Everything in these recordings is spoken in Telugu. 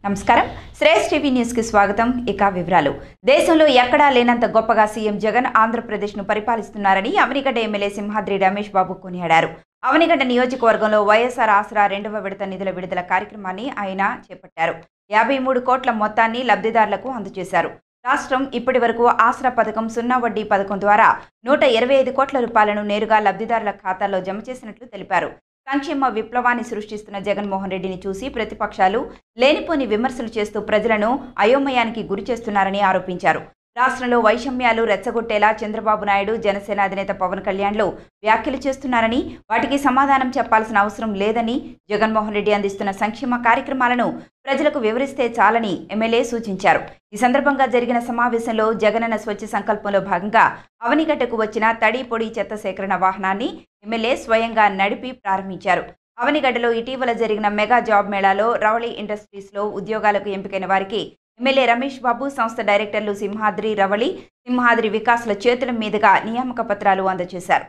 నమస్కారం శ్రేష్ఠ టీవీ న్యూస్ కి స్వాగతం. ఇక వివరాలు. దేశంలో ఎక్కడా లేనంత గొప్పగా సీఎం జగన్ ఆంధ్రప్రదేశ్ ను పరిపాలిస్తున్నారని అవనిగడ్డ ఎమ్మెల్యే సింహాద్రి రమేష్ బాబు కొనియాడారు. అవనిగడ్డ నియోజకవర్గంలో వైఎస్ఆర్ ఆసరా 2వ విడత నిధుల విడుదల కార్యక్రమాన్ని ఆయన చేపట్టారు. 53 కోట్ల మొత్తాన్ని లబ్ధిదారులకు అందజేశారు. రాష్ట్రం ఇప్పటి వరకు ఆసరా పథకం, సున్నా వడ్డీ పథకం ద్వారా 125 కోట్ల రూపాయలను నేరుగా లబ్ధిదారుల ఖాతాల్లో జమ చేసినట్లు తెలిపారు. సంక్షేమ విప్లవాన్ని సృష్టిస్తున్న జగన్మోహన్ రెడ్డిని చూసి ప్రతిపక్షాలు లేనిపోని విమర్శలు చేస్తూ ప్రజలను అయోమయానికి గురి చేస్తున్నారని ఆరోపించారు. రాష్ట్రంలో వైషమ్యాలు రెచ్చగొట్టేలా చంద్రబాబు నాయుడు, జనసేన అధినేత పవన్ కళ్యాణ్లు వ్యాఖ్యలు చేస్తున్నారని, వాటికి సమాధానం చెప్పాల్సిన అవసరం లేదని, జగన్మోహన్ రెడ్డి అందిస్తున్న సంక్షేమ కార్యక్రమాలను ప్రజలకు వివరిస్తే చాలని ఎమ్మెల్యే సూచించారు. ఈ సందర్భంగా జరిగిన సమావేశంలో జగనన్న స్వచ్ఛ సంకల్పంలో భాగంగా అవనిగడ్డకు వచ్చిన తడి పొడి చెత్త సేకరణ వాహనాన్ని ఎమ్మెల్యే స్వయంగా నడిపి ప్రారంభించారు. అవనిగడ్డలో ఇటీవల జరిగిన మెగా జాబ్ మేళాలో రవళి ఇండస్ట్రీస్లో ఉద్యోగాలకు ఎంపికైన వారికి ఎమ్మెల్యే రమేష్ బాబు, సంస్థ డైరెక్టర్లు సింహాద్రి, రవళి, సింహాద్రి వికాస్ల చేతుల మీదుగా నియామక పత్రాలు అందజేశారు.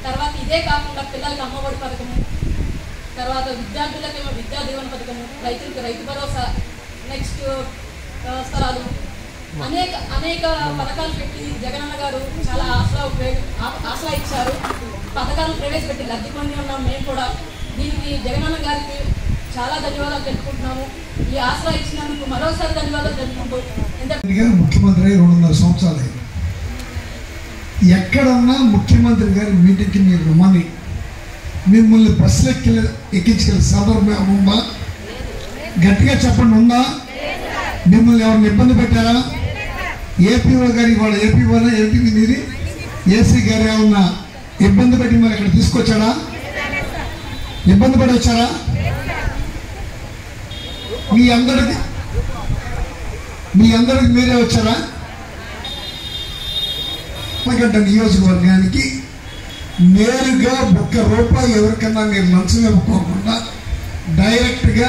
తర్వాత ఇదే కాకుండా పిల్లలకు అమ్మఒడి పథకము, తర్వాత విద్యార్థులకేమో విద్యా దీవెన పథకము, రైతులకు రైతు భరోసా, నెక్స్ట్ స్థలాలు, అనేక పథకాలు పెట్టి జగనన్న గారు చాలా ఆశలా ఇచ్చారు. పథకాలను ప్రవేశపెట్టి లబ్ధి పొంది ఉన్నాం. మేము కూడా దీనికి జగనన్న గారికి చాలా ధన్యవాదాలు తెలుపుకుంటున్నాము. ఈ ఆసరా ఇచ్చినందుకు మరోసారి ధన్యవాదాలు తెలుపుకుంటూ, ముఖ్యమంత్రి 2.5 సంవత్సరాలు ఎక్కడన్నా ముఖ్యమంత్రి గారి మీటింగ్కి మీరు రమ్మని మిమ్మల్ని బస్సులు ఎక్కించుకెళ్ళి సందర్భం ఉందా? గట్టిగా చెప్పండి, ఉందా? మిమ్మల్ని ఎవరిని ఇబ్బంది పెట్టారా? ఏపీఓ గారి వాళ్ళు ఏపీఓనా ఏపీకి మీది ఏసీ గారు ఏమన్నా ఇబ్బంది పెట్టి మరి ఇక్కడ తీసుకొచ్చాడా? ఇబ్బంది పడి వచ్చారా? మీ అందరికి మీరే వచ్చారా? అవనిగడ్డ నియోజకవర్గానికి నేరుగా ₹1 ఎవరికన్నా మీరు లంచం ఇవ్వకోకుండా డైరెక్ట్గా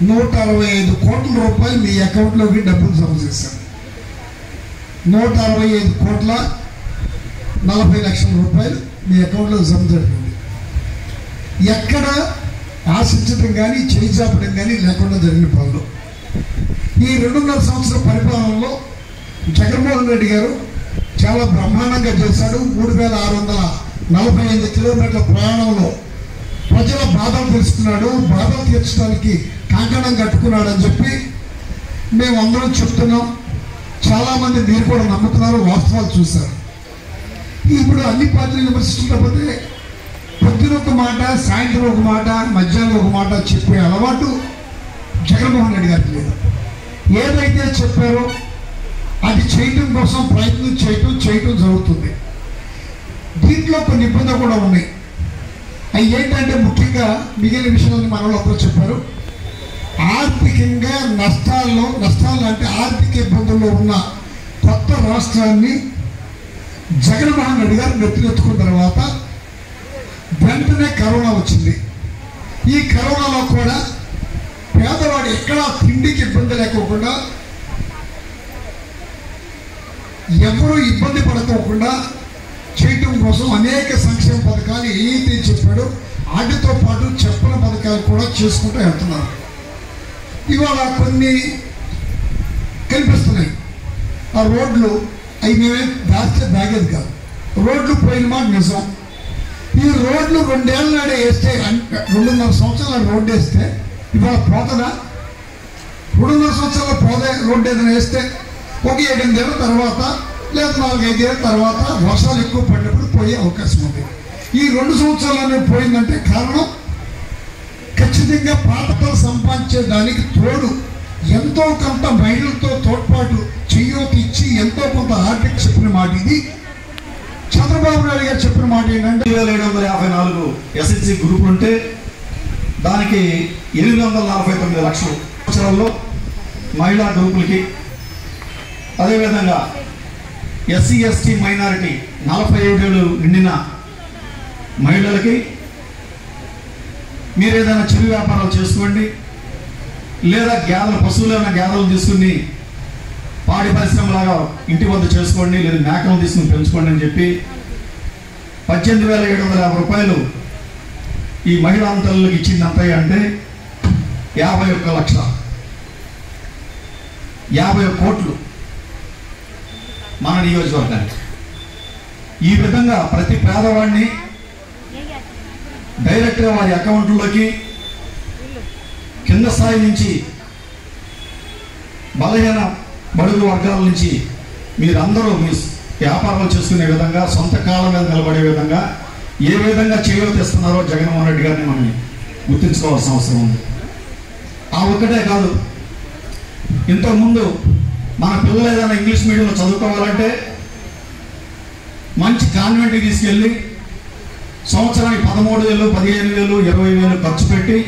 165 కోట్ల రూపాయలు మీ అకౌంట్లోకి డబ్బులు జమ చేశారు. 165 కోట్ల 40 లక్షల రూపాయలు మీ అకౌంట్లో జమ జరిగింది. ఎక్కడ ఆశించడం కానీ చేయించడం కానీ లేకుండా జరిగిన పనులు. ఈ 2.5 సంవత్సరాల పరిపాలనలో జగన్మోహన్ రెడ్డి గారు చాలా బ్రహ్మాండంగా చేశాడు. 3645 కిలోమీటర్ల ప్రయాణంలో ప్రజల బాధలు తెలుసుకున్నాడు. బాధలు తీర్చడానికి కంకణం కట్టుకున్నాడు అని చెప్పి మేము అందరం చెప్తున్నాం. చాలామంది మీరు కూడా నమ్ముతున్నారు, వాస్తవాలు చూశారు. ఇప్పుడు అన్ని పార్టీలు విమర్శించకపోతే పొద్దున ఒక మాట, సాయంత్రం ఒక మాట, మధ్యాహ్నం ఒక మాట చెప్పే అలవాటు జగన్మోహన్ రెడ్డి గారికి లేదు. ఏదైతే చెప్పారో అది చేయటం కోసం ప్రయత్నం చేయటం జరుగుతుంది. దీంట్లో కొన్ని ఇబ్బందులు కూడా ఉన్నాయి. అవి ఏంటంటే ముఖ్యంగా మిగిలిన విషయాలని మనలో ఒకరు చెప్పారు. ఆర్థికంగా నష్టాలు అంటే ఆర్థిక ఇబ్బందుల్లో ఉన్న కొత్త రాష్ట్రాన్ని జగన్మోహన్ రెడ్డి గారు నెత్తినెత్తుకున్న తర్వాత వెంటనే కరోనా వచ్చింది. ఈ కరోనాలో కూడా పేదవాడు ఎక్కడా తిండికి ఇబ్బంది లేకోకుండా, ఎవరూ ఇబ్బంది పడుకోకుండా చేయటం కోసం అనేక సంక్షేమ పథకాలు ఏదైతే చెప్పాడో వాటితో పాటు చెప్పని పథకాలు కూడా చేసుకుంటూ వెళ్తున్నారు. ఇవాళ కొన్ని కనిపిస్తున్నాయి. ఆ రోడ్లు అవి మేమే దాస్తే దాగేది కాదు. రోడ్లు పోయిన మాట నిజం. ఈ రోడ్లు 2 ఏళ్ళ నాడే వేస్తే, 2.5 సంవత్సరాలు రోడ్డు వేస్తే ఇవాళ పోతుందా? 2.5 సంవత్సరాల పోతే రోడ్డు ఏదైనా వేస్తే ఒక 7-8 ఏళ్ళ తర్వాత లేదా 4-5 ఏళ్ళ తర్వాత వర్షాలు ఎక్కువ పడినప్పుడు పోయే అవకాశం ఉంది. ఈ 2 సంవత్సరాలు పోయిందంటే కారణం ఖచ్చితంగా పాఠాలు సంపాదించే దానికి తోడు ఎంతో కొంత మహిళలతో తోడ్పాటు చెయ్యోకి ఇచ్చి ఎంతో కొంత ఆర్థిక చెప్పిన మాట ఇది. చంద్రబాబు నాయుడు గారు చెప్పిన మాట ఏంటంటే 2754 ఎస్ఎస్సి గ్రూపులు ఉంటే దానికి 849 లక్షలు సంవత్సరాల్లో మహిళా గ్రూపులకి, అదేవిధంగా ఎస్సీ ఎస్టీ మైనారిటీ 47 ఏళ్ళు నిండిన మహిళలకి మీరు ఏదైనా చిరు వ్యాపారాలు చేసుకోండి, లేదా పశువులైన గేదెలు తీసుకుని పాడి పరిశ్రమలాగా ఇంటి వద్ద చేసుకోండి, లేదా మేకలు తీసుకుని పెంచుకోండి అని చెప్పి 18,750 రూపాయలు ఈ మహిళా తల్లులకు ఇచ్చింది అంతే అంటే 51 లక్షల. 50 కోట్లు మన నియోజకవర్గానికి. ఈ విధంగా ప్రతి పేదవాడిని డైరెక్ట్గా వారి అకౌంట్లోకి కింద స్థాయి నుంచి బలహీన బడుగు వర్గాల నుంచి మీరందరూ మీ వ్యాపారాలు చేసుకునే విధంగా, సొంత కాళ్ళ మీద నిలబడే విధంగా ఏ విధంగా చేయూతిస్తున్నారో జగన్మోహన్ రెడ్డి గారిని మనం గుర్తించుకోవాల్సిన అవసరం ఉంది. ఆ ఒక్కటే కాదు, ఇంతకుముందు మన పిల్లలు ఏదైనా ఇంగ్లీష్ మీడియంలో చదువుకోవాలంటే మంచి కాన్వెంట్కి తీసుకెళ్ళి సంవత్సరానికి 13,000, 15,000, 20,000 ఖర్చు పెట్టి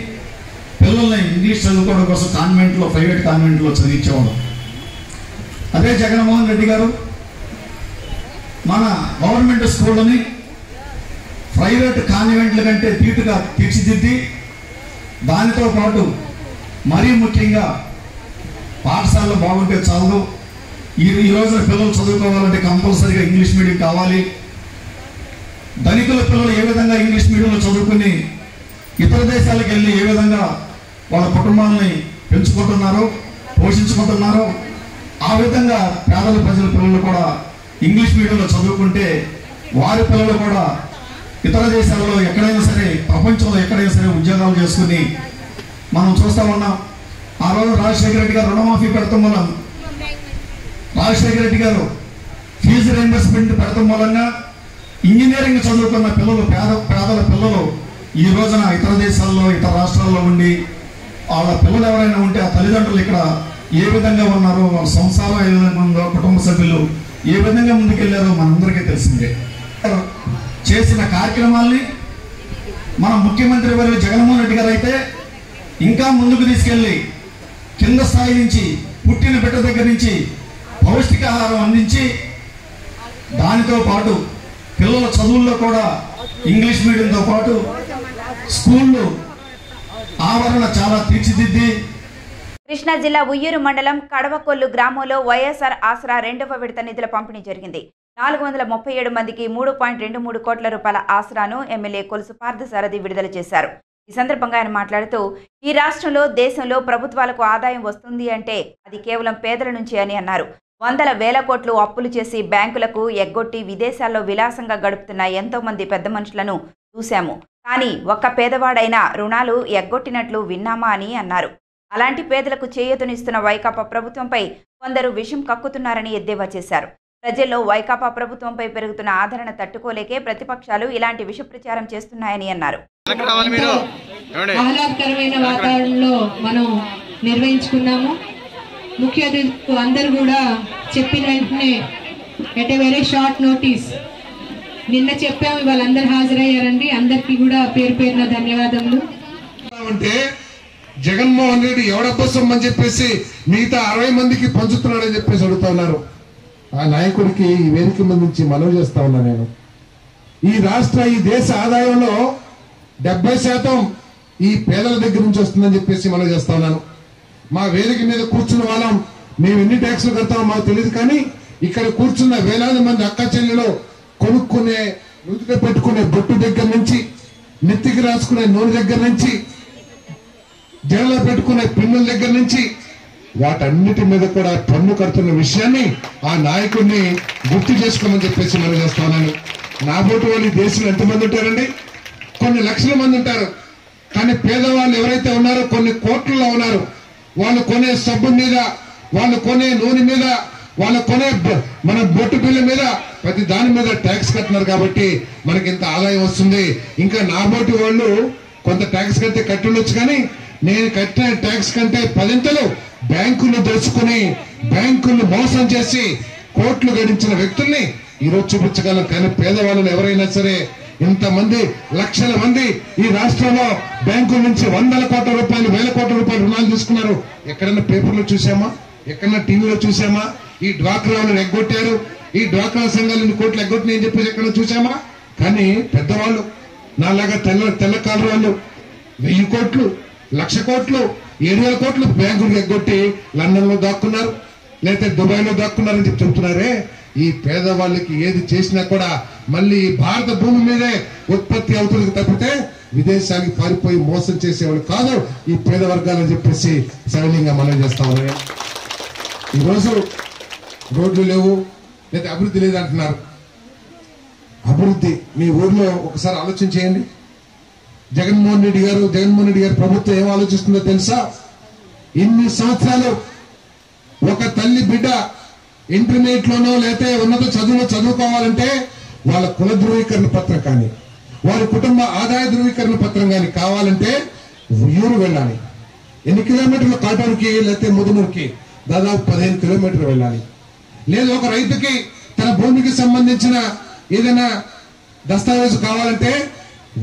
పిల్లల్ని ఇంగ్లీష్ చదువుకోవడం కోసం కాన్వెంట్లో, ప్రైవేట్ కాన్వెంట్లో చదివించేవాడు. అదే జగన్మోహన్ రెడ్డి గారు మన గవర్నమెంట్ స్కూళ్ళని ప్రైవేట్ కాన్వెంట్ల కంటే ధీటుగా తీర్చిదిద్ది, దానితో పాటు మరీ ముఖ్యంగా పాఠశాలలో బాగుంటే చాలు, ఈ రోజున పిల్లలు చదువుకోవాలంటే కంపల్సరీగా ఇంగ్లీష్ మీడియం కావాలి. ధనికుల పిల్లలు ఏ విధంగా ఇంగ్లీష్ మీడియంలో చదువుకుని ఇతర దేశాలకు వెళ్ళి ఏ విధంగా వాళ్ళ కుటుంబాలని పెంచుకుంటున్నారో, పోషించుకుంటున్నారో, ఆ విధంగా పేదల ప్రజల పిల్లలు కూడా ఇంగ్లీష్ మీడియంలో చదువుకుంటే వారి పిల్లలు కూడా ఇతర దేశాల్లో ఎక్కడైనా సరే, ప్రపంచంలో ఎక్కడైనా సరే ఉద్యోగాలు చేసుకుని మనం చూస్తూ ఉన్నాం. ఆ రోజు రాజశేఖర రెడ్డి గారు రుణమాఫీ పెడతాం మూలం, రాజశేఖర రెడ్డి గారు ఫీజు రీయింబర్స్మెంట్ పెడతాం మూలంగా ఇంజనీరింగ్ చదువుకున్న పిల్లలు, పేదల పిల్లలు ఈ రోజున ఇతర దేశాల్లో, ఇతర రాష్ట్రాల్లో ఉండి వాళ్ళ పిల్లలు ఎవరైనా ఉంటే ఆ తల్లిదండ్రులు ఇక్కడ ఏ విధంగా ఉన్నారో, వాళ్ళ సంసారం ఏ విధంగా ఉందో, కుటుంబ సభ్యులు ఏ విధంగా ముందుకెళ్లారో మనందరికీ తెలిసిందే. చేసిన కార్యక్రమాల్ని మన ముఖ్యమంత్రి వర్యులు జగన్మోహన్ రెడ్డి గారు అయితే ఇంకా ముందుకు తీసుకెళ్ళి కింద స్థాయి నుంచి, పుట్టిన బిడ్డ దగ్గర నుంచి పౌష్టికాహారం అందించి, దానితో పాటు పిల్లల చదువుల్లో కూడా ఇంగ్లీష్ మీడియంతో పాటు స్కూళ్ళు ఆవరణ చాలా తీర్చిదిద్ది. కృష్ణా జిల్లా ఉయ్యూరు మండలం కడవకొల్లు గ్రామంలో వైఎస్ఆర్ ఆసరా 2వ విడత నిధుల పంపిణీ జరిగింది. 437 మందికి 3.23 కోట్ల రూపాయల ఆసరాను ఎమ్మెల్యే కొలుసు పార్థసారథి విడుదల చేశారు. ఈ సందర్భంగా ఆయన మాట్లాడుతూ, ఈ రాష్ట్రంలో, దేశంలో ప్రభుత్వాలకు ఆదాయం వస్తుంది అంటే అది కేవలం పేదల నుంచి అని అన్నారు. వందల వేల కోట్లు అప్పులు చేసి బ్యాంకులకు ఎగ్గొట్టి విదేశాల్లో విలాసంగా గడుపుతున్న ఎంతో మంది పెద్ద మనుషులను చూశాము. కానీ ఒక్క పేదవాడైనా రుణాలు ఎగ్గొట్టినట్లు విన్నామా అని అన్నారు. అలాంటి పేదలకు చేయూతనిస్తున్న వైకాపా ప్రభుత్వంపై కొందరు విషం కక్కుతున్నారని ఎద్దేవా చేశారు. ప్రజల్లో వైకాపా ప్రభుత్వంపై పెరుగుతున్న ఆదరణ తట్టుకోలేకే ప్రతిపక్షాలు ఇలాంటి విష ప్రచారం చేస్తున్నాయని అన్నారు. ఆహ్లాదకరమైన వాతావరణంలో మనం నిర్వహించుకున్నాము. ముఖ్య అతిథులు అందరూ కూడా చెప్పిన వెంటనే at a very short notice నిన్న చెప్పాము, వాళ్ళందరూ హాజరయ్యారండి. అందరికీ కూడా పేరు పేరున ధన్యవాదములు. అంటే జగన్మోహన్ రెడ్డి ఎవడబ్బసం అని చెప్పేసి మిగతా 60 మందికి పంచుతున్నాడని చెప్పేసి అడుగుతా ఉన్నారు. ఆ నాయకుడికి ఈ వేదిక మీద నుంచి మనవి చేస్తా ఉన్నా నేను. ఈ దేశ ఆదాయంలో 70% ఈ పేదల దగ్గర నుంచి వస్తుందని చెప్పేసి మనవి చేస్తా ఉన్నాను. మా వేదిక మీద కూర్చున్న వాళ్ళం మేము ఎన్ని ట్యాక్సులు కడతామో మాకు తెలియదు, కానీ ఇక్కడ కూర్చున్న వేలాది మంది అక్క చెల్లెలు కొనుక్కునే, నుదుట పెట్టుకునే బొట్టు దగ్గర నుంచి, నెత్తికి రాసుకునే నూనె దగ్గర నుంచి, జడలో పెట్టుకునే పిన్నుల దగ్గర నుంచి వాటన్నిటి మీద కూడా పన్ను కడుతున్న విషయాన్ని ఆ నాయకుడిని గుర్తు చేసుకోమని చెప్పేసి మనం చేస్తా ఉన్నాను. నా బోటు వాళ్ళు దేశంలో ఎంతమంది ఉంటారండి? కొన్ని లక్షల మంది ఉంటారు. కానీ పేదవాళ్ళు ఎవరైతే ఉన్నారో కొన్ని కోట్లలో ఉన్నారు. వాళ్ళు కొనే సబ్బు మీద, వాళ్ళు కొనే నూనె మీద, వాళ్ళు కొనే మన బొట్టు బిల్ల మీద, ప్రతి దాని మీద ట్యాక్స్ కట్టినారు. కాబట్టి మనకి ఇంత ఆదాయం వస్తుంది. ఇంకా నా బోటి వాళ్ళు కొంత ట్యాక్స్ కడితే కట్టి ఉండొచ్చు, కానీ నేను కట్టిన ట్యాక్స్ కంటే 10 బ్యాంకులు దోచుకుని, బ్యాంకులు మోసం చేసి కోట్లు గడించిన వ్యక్తుల్ని ఈరోజు చూపించగలం. కానీ పేదవాళ్ళని ఎవరైనా సరే, ఇంతమంది లక్షల మంది ఈ రాష్ట్రంలో బ్యాంకుల నుంచి 100 కోట్ల రూపాయలు, 1000 కోట్ల రూపాయలు రుణాలు తీసుకున్నారు. ఎక్కడన్నా పేపర్లో చూసామా? ఎక్కడన్నా టీవీలో చూసామా? ఈ డ్వాక్రాలను ఎగ్గొట్టారు, ఈ డ్వాక్రా సంఘాలను కోట్లు ఎగ్గొట్టినాయని చెప్పేసి ఎక్కడ చూసామా? కానీ పెద్దవాళ్ళు నాలాగా తెల్ల కాలు వాళ్ళు 1000 కోట్లు, 1,00,000 కోట్లు, 7,000 కోట్లు బ్యాంకులకు ఎగ్గొట్టి లండన్ లో దాక్కున్నారు, లేకపోతే దుబాయ్ లో దాక్కున్నారని చెప్పి చెబుతున్నారే. ఈ పేదవాళ్ళకి ఏది చేసినా కూడా మళ్ళీ భారత భూమి మీదే ఉత్పత్తి అవుతుంది తప్పితే విదేశానికి పారిపోయి మోసం చేసేవాళ్ళు కాదు ఈ పేద వర్గాలని చెప్పేసి సరళంగా మనం చేస్తా ఉన్నాయి. ఈరోజు రోడ్లు లేవు లేదా అభివృద్ధి లేదు అంటున్నారు. అభివృద్ధి మీ ఊర్లో ఒకసారి ఆలోచన చేయండి. జగన్మోహన్ రెడ్డి గారు ప్రభుత్వం ఏం ఆలోచిస్తుందో తెలుసా? ఇన్ని సంవత్సరాలు ఒక తల్లి బిడ్డ ఇంటర్మీడియట్ లోనో లేతే ఉన్నత చదువులో చదువుకోవాలంటే వాళ్ళ కుల ధృవీకరణ పత్రం కానీ వారి కుటుంబ ఆదాయ ధృవీకరణ పత్రం కానీ కావాలంటే ఊరు వెళ్ళాలి. ఎన్ని కిలోమీటర్లు కాటూరుకి లేకపోతే ముదునూరుకి? దాదాపు 15 కిలోమీటర్లు వెళ్ళాలి. లేదు ఒక రైతుకి తన భూమికి సంబంధించిన ఏదైనా దస్తావేజు కావాలంటే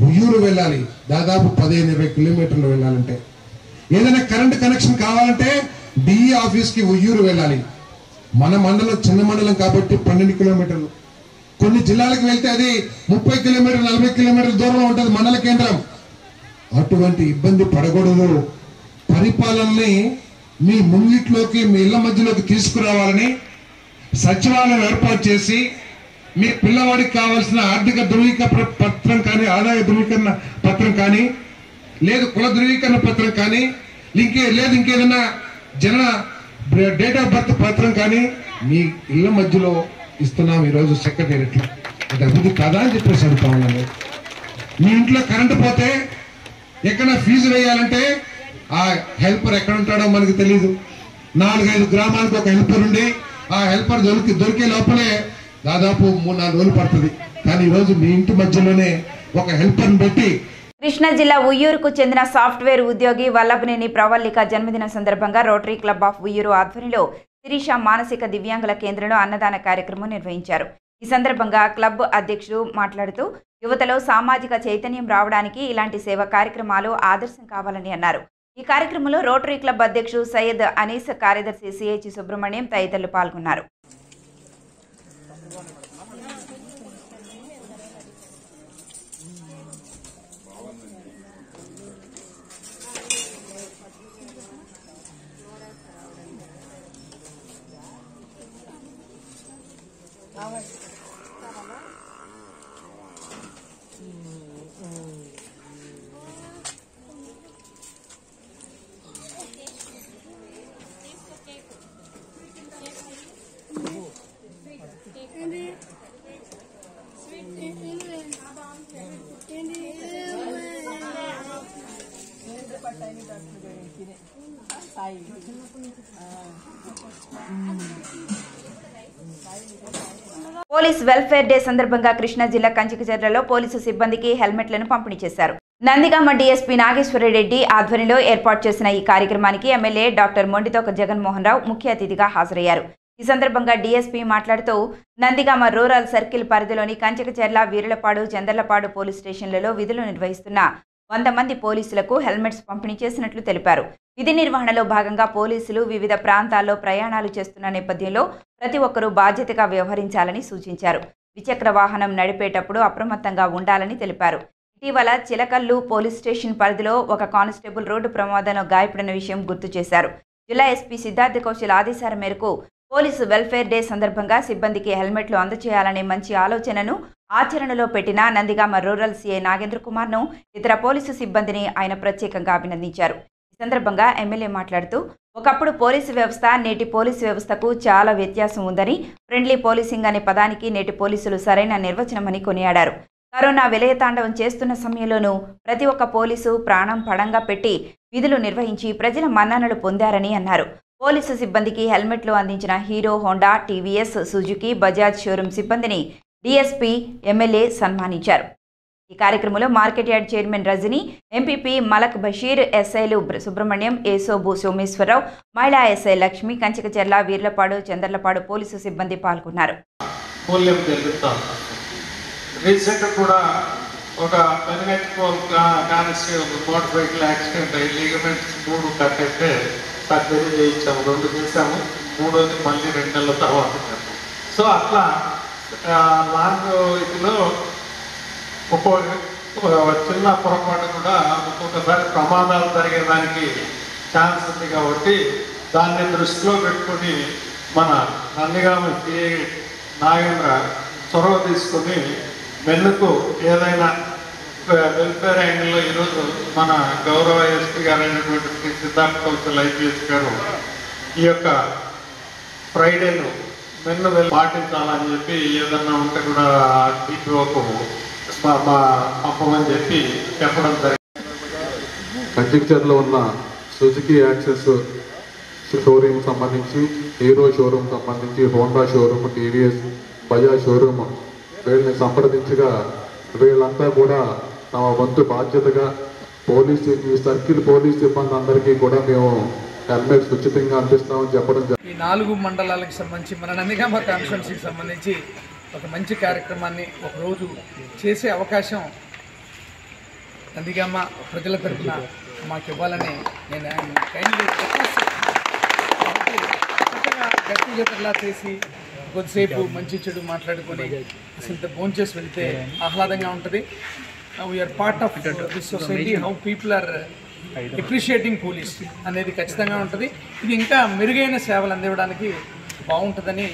ఉయ్యూరు వెళ్ళాలి. దాదాపు 15-20 కిలోమీటర్లు వెళ్ళాలంటే ఏదైనా కరెంట్ కనెక్షన్ కావాలంటే డిఈ ఆఫీస్ కి ఉయ్యూరు వెళ్ళాలి. మన మండలం చిన్న మండలం కాబట్టి 12 కిలోమీటర్లు. కొన్ని జిల్లాలకు వెళ్తే అది 30 కిలోమీటర్లు 40 కిలోమీటర్ల దూరంలో ఉంటుంది మండల కేంద్రం. అటువంటి ఇబ్బంది పడకూడదు. పరిపాలనని మీ ముంగిట్లోకి మీ ఇళ్ల మధ్యలోకి తీసుకురావాలని సచివాలయం ఏర్పాటు చేసి మీ పిల్లవాడికి కావాల్సిన ఆర్థిక ధృవీకరణ పత్రం కానీ ఆదాయ ధృవీకరణ పత్రం కానీ లేదు కుల ధృవీకరణ పత్రం కానీ ఇంకేదైనా జన డేట్ ఆఫ్ బర్త్ పత్రం కానీ మీ ఇళ్ల మధ్యలో ఇస్తున్నాం ఈరోజు సెక్రటేరియట్లో. అది అభివృద్ధి కాదా అని చెప్పేసి అడుగుతా ఉన్నాను. మీ ఇంట్లో కరెంటు పోతే ఎక్కడ ఫీజు వేయాలంటే ఆ హెల్పర్ ఎక్కడ ఉంటాడో మనకు తెలియదు. 4-5 గ్రామాలకు ఒక హెల్పర్ ఉండి ఆ హెల్పర్ దొరికే లోపలే దాదాపు 3-4 రోజులు పడుతుంది. కానీ ఈరోజు మీ ఇంటి మధ్యలోనే ఒక హెల్పర్ని పెట్టి. కృష్ణా జిల్లా ఉయ్యూరుకు చెందిన సాఫ్ట్వేర్ ఉద్యోగి వల్లభనేని ప్రవల్లిక జన్మదిన సందర్భంగా రోటరీ క్లబ్ ఆఫ్ ఉయ్యూరు ఆధ్వర్యంలో శిరీష మానసిక దివ్యాంగుల కేంద్రంలో అన్నదాన కార్యక్రమం నిర్వహించారు. ఈ సందర్భంగా క్లబ్ అధ్యక్షుడు మాట్లాడుతూ యువతలో సామాజిక చైతన్యం రావడానికి ఇలాంటి సేవా కార్యక్రమాలు ఆదర్శం కావాలని అన్నారు. ఈ కార్యక్రమంలో రోటరీ క్లబ్ అధ్యక్షుడు సయ్యద్ అనీస్, కార్యదర్శి సిహెచ్ సుబ్రహ్మణ్యం తదితరులు పాల్గొన్నారు. పోలీస్ వెల్ఫేర్ డే సందర్భంగా కృష్ణా జిల్లా కంచికచర్లలో పోలీసు సిబ్బందికి హెల్మెట్లను పంపిణీ చేశారు. నందిగామ డీఎస్పీ నాగేశ్వరరెడ్డి ఆధ్వర్యంలో ఏర్పాటు చేసిన ఈ కార్యక్రమానికి ఎమ్మెల్యే డాక్టర్ మొండితోక జగన్మోహన్ రావు ముఖ్య అతిథిగా హాజరయ్యారు. ఈ సందర్భంగా డీఎస్పీ మాట్లాడుతూ నందిగామ రూరల్ సర్కిల్ పరిధిలోని కంచికచర్ల, వీరులపాడు, చందర్లపాడు పోలీస్ స్టేషన్లలో విధులు నిర్వహిస్తున్న 100 మంది పోలీసులకు హెల్మెట్స్ పంపిణీ చేసినట్లు తెలిపారు. విధి నిర్వహణలో భాగంగా పోలీసులు వివిధ ప్రాంతాల్లో ప్రయాణాలు చేస్తున్న నేపథ్యంలో ప్రతి ఒక్కరూ బాధ్యతగా వ్యవహరించాలని సూచించారు. ద్విచక్ర వాహనం నడిపేటప్పుడు అప్రమత్తంగా ఉండాలని తెలిపారు. ఇటీవల చిలకల్లు పోలీస్ స్టేషన్ పరిధిలో ఒక కానిస్టేబుల్ రోడ్డు ప్రమాదంలో గాయపడిన విషయం గుర్తు చేశారు. జిల్లా ఎస్పీ సిద్ధార్థ కౌశల్ ఆదేశాల మేరకు పోలీసు వెల్ఫేర్ డే సందర్భంగా సిబ్బందికి హెల్మెట్లు అందజేయాలనే మంచి ఆలోచనను ఆచరణలో పెట్టిన నందిగామ రూరల్ సీఐ నాగేంద్ర కుమార్ను, ఇతర పోలీసు సిబ్బందిని ఆయన ప్రత్యేకంగా అభినందించారు. ఈ సందర్భంగా ఎమ్మెల్యే మాట్లాడుతూ ఒకప్పుడు పోలీసు వ్యవస్థ, నేటి పోలీసు వ్యవస్థకు చాలా వ్యత్యాసం ఉందని, ఫ్రెండ్లీ పోలీసింగ్ అనే పదానికి నేటి పోలీసులు సరైన నిర్వచనమని కొనియాడారు. కరోనా విలయతాండవం చేస్తున్న సమయంలోనూ ప్రతి ఒక్క పోలీసు ప్రాణం పడంగా పెట్టి విధులు నిర్వహించి ప్రజల మన్ననలు పొందారని అన్నారు. పోలీసు సిబ్బందికి హెల్మెట్లు అందించిన Hero, Honda, TVS, Suzuki, Bajaj showroom సిబ్బందిని డీఎస్పీ, ఎమ్మెల్యే సన్మానించారు. ఈ కార్యక్రమంలో market yard chairman Rajani, MPP Malak Basheer, ఎస్ఐలు సుబ్రహ్మణ్యం, ఏసోబు సోమేశ్వరరావు, మహిళా ఎస్ఐ లక్ష్మి, కంచికచర్ల, వీర్లపాడు, చందర్లపాడు పోలీసు సిబ్బంది పాల్గొన్నారు. రీసెంట్ కూడా ఒక కానిస్టేబుల్ మోటార్ సైకిల్ యాక్సిడెంట్ అయ్యి లిగమెంట్స్ 3 కట్ అయితే సర్జరీ చేయించాము. 2 చేసాము, 3వది మళ్ళీ 2 నెలల తర్వాత. సో అట్లా లాంగ్ ఇదిలో చిన్న పొరపాటు కూడా ఒక్కొక్కసారి ప్రమాదాలు జరిగేదానికి ఛాన్స్ ఉంది. కాబట్టి దాన్ని దృష్టిలో పెట్టుకొని మన నందిగామ సిఐ నాగేంద్ర చొరవ తీసుకొని మెల్లుకు ఏదైనా వెల్ఫేర్ యాంగిల్లో ఈరోజు మన గౌరవ ఎస్పీ గారు అయినటువంటి శ్రీ సిద్ధార్థ కౌశల్ ఐపీఎస్ గారు ఈ యొక్క ఫ్రైడేను నిన్న వెళ్ళి పాటించాలని చెప్పి ఏదన్నా ఉంటే కూడా డిపిఓకు పంపమని చెప్పి చెప్పడం జరిగింది. కంచిక్చర్లో ఉన్న సుజుకి యాక్సెస్ షోరూమ్ సంబంధించి, హీరో షోరూమ్ సంబంధించి, Honda showroom, TVS, Bajaj showroom వీళ్ళని సంప్రదించగా వీళ్ళంతా కూడా తమ వంతు బాధ్యతగా ఈ సర్కిల్ పోలీస్ సిబ్బంది అందరికీ కూడా మేము హెల్మెట్స్ ఉచితంగా అందిస్తామని చెప్పడం జరిగింది. ఈ 4 మండలాలకు సంబంధించి మన నందిగామ కాన్స్టిట్యున్సీకి సంబంధించి ఒక మంచి కార్యక్రమాన్ని ఒకరోజు చేసే అవకాశం నందిగామ ప్రజల తరఫున మాకు ఇవ్వాలని నేను కైండ్లీ రిక్వెస్ట్ కాబట్టి చక్కగా గట్టిగా చేసి కొద్దిసేపు మంచి చెడు మాట్లాడుకొని అసలు భోంచేసి వెళ్తే ఆహ్లాదంగా ఉంటుంది. We are part of this society, how people are appreciating police అనేది ఖచ్చితంగా ఉంటుంది. ఇది ఇంకా మెరుగైన సేవలు అందివ్వడానికి బాగుంటుందని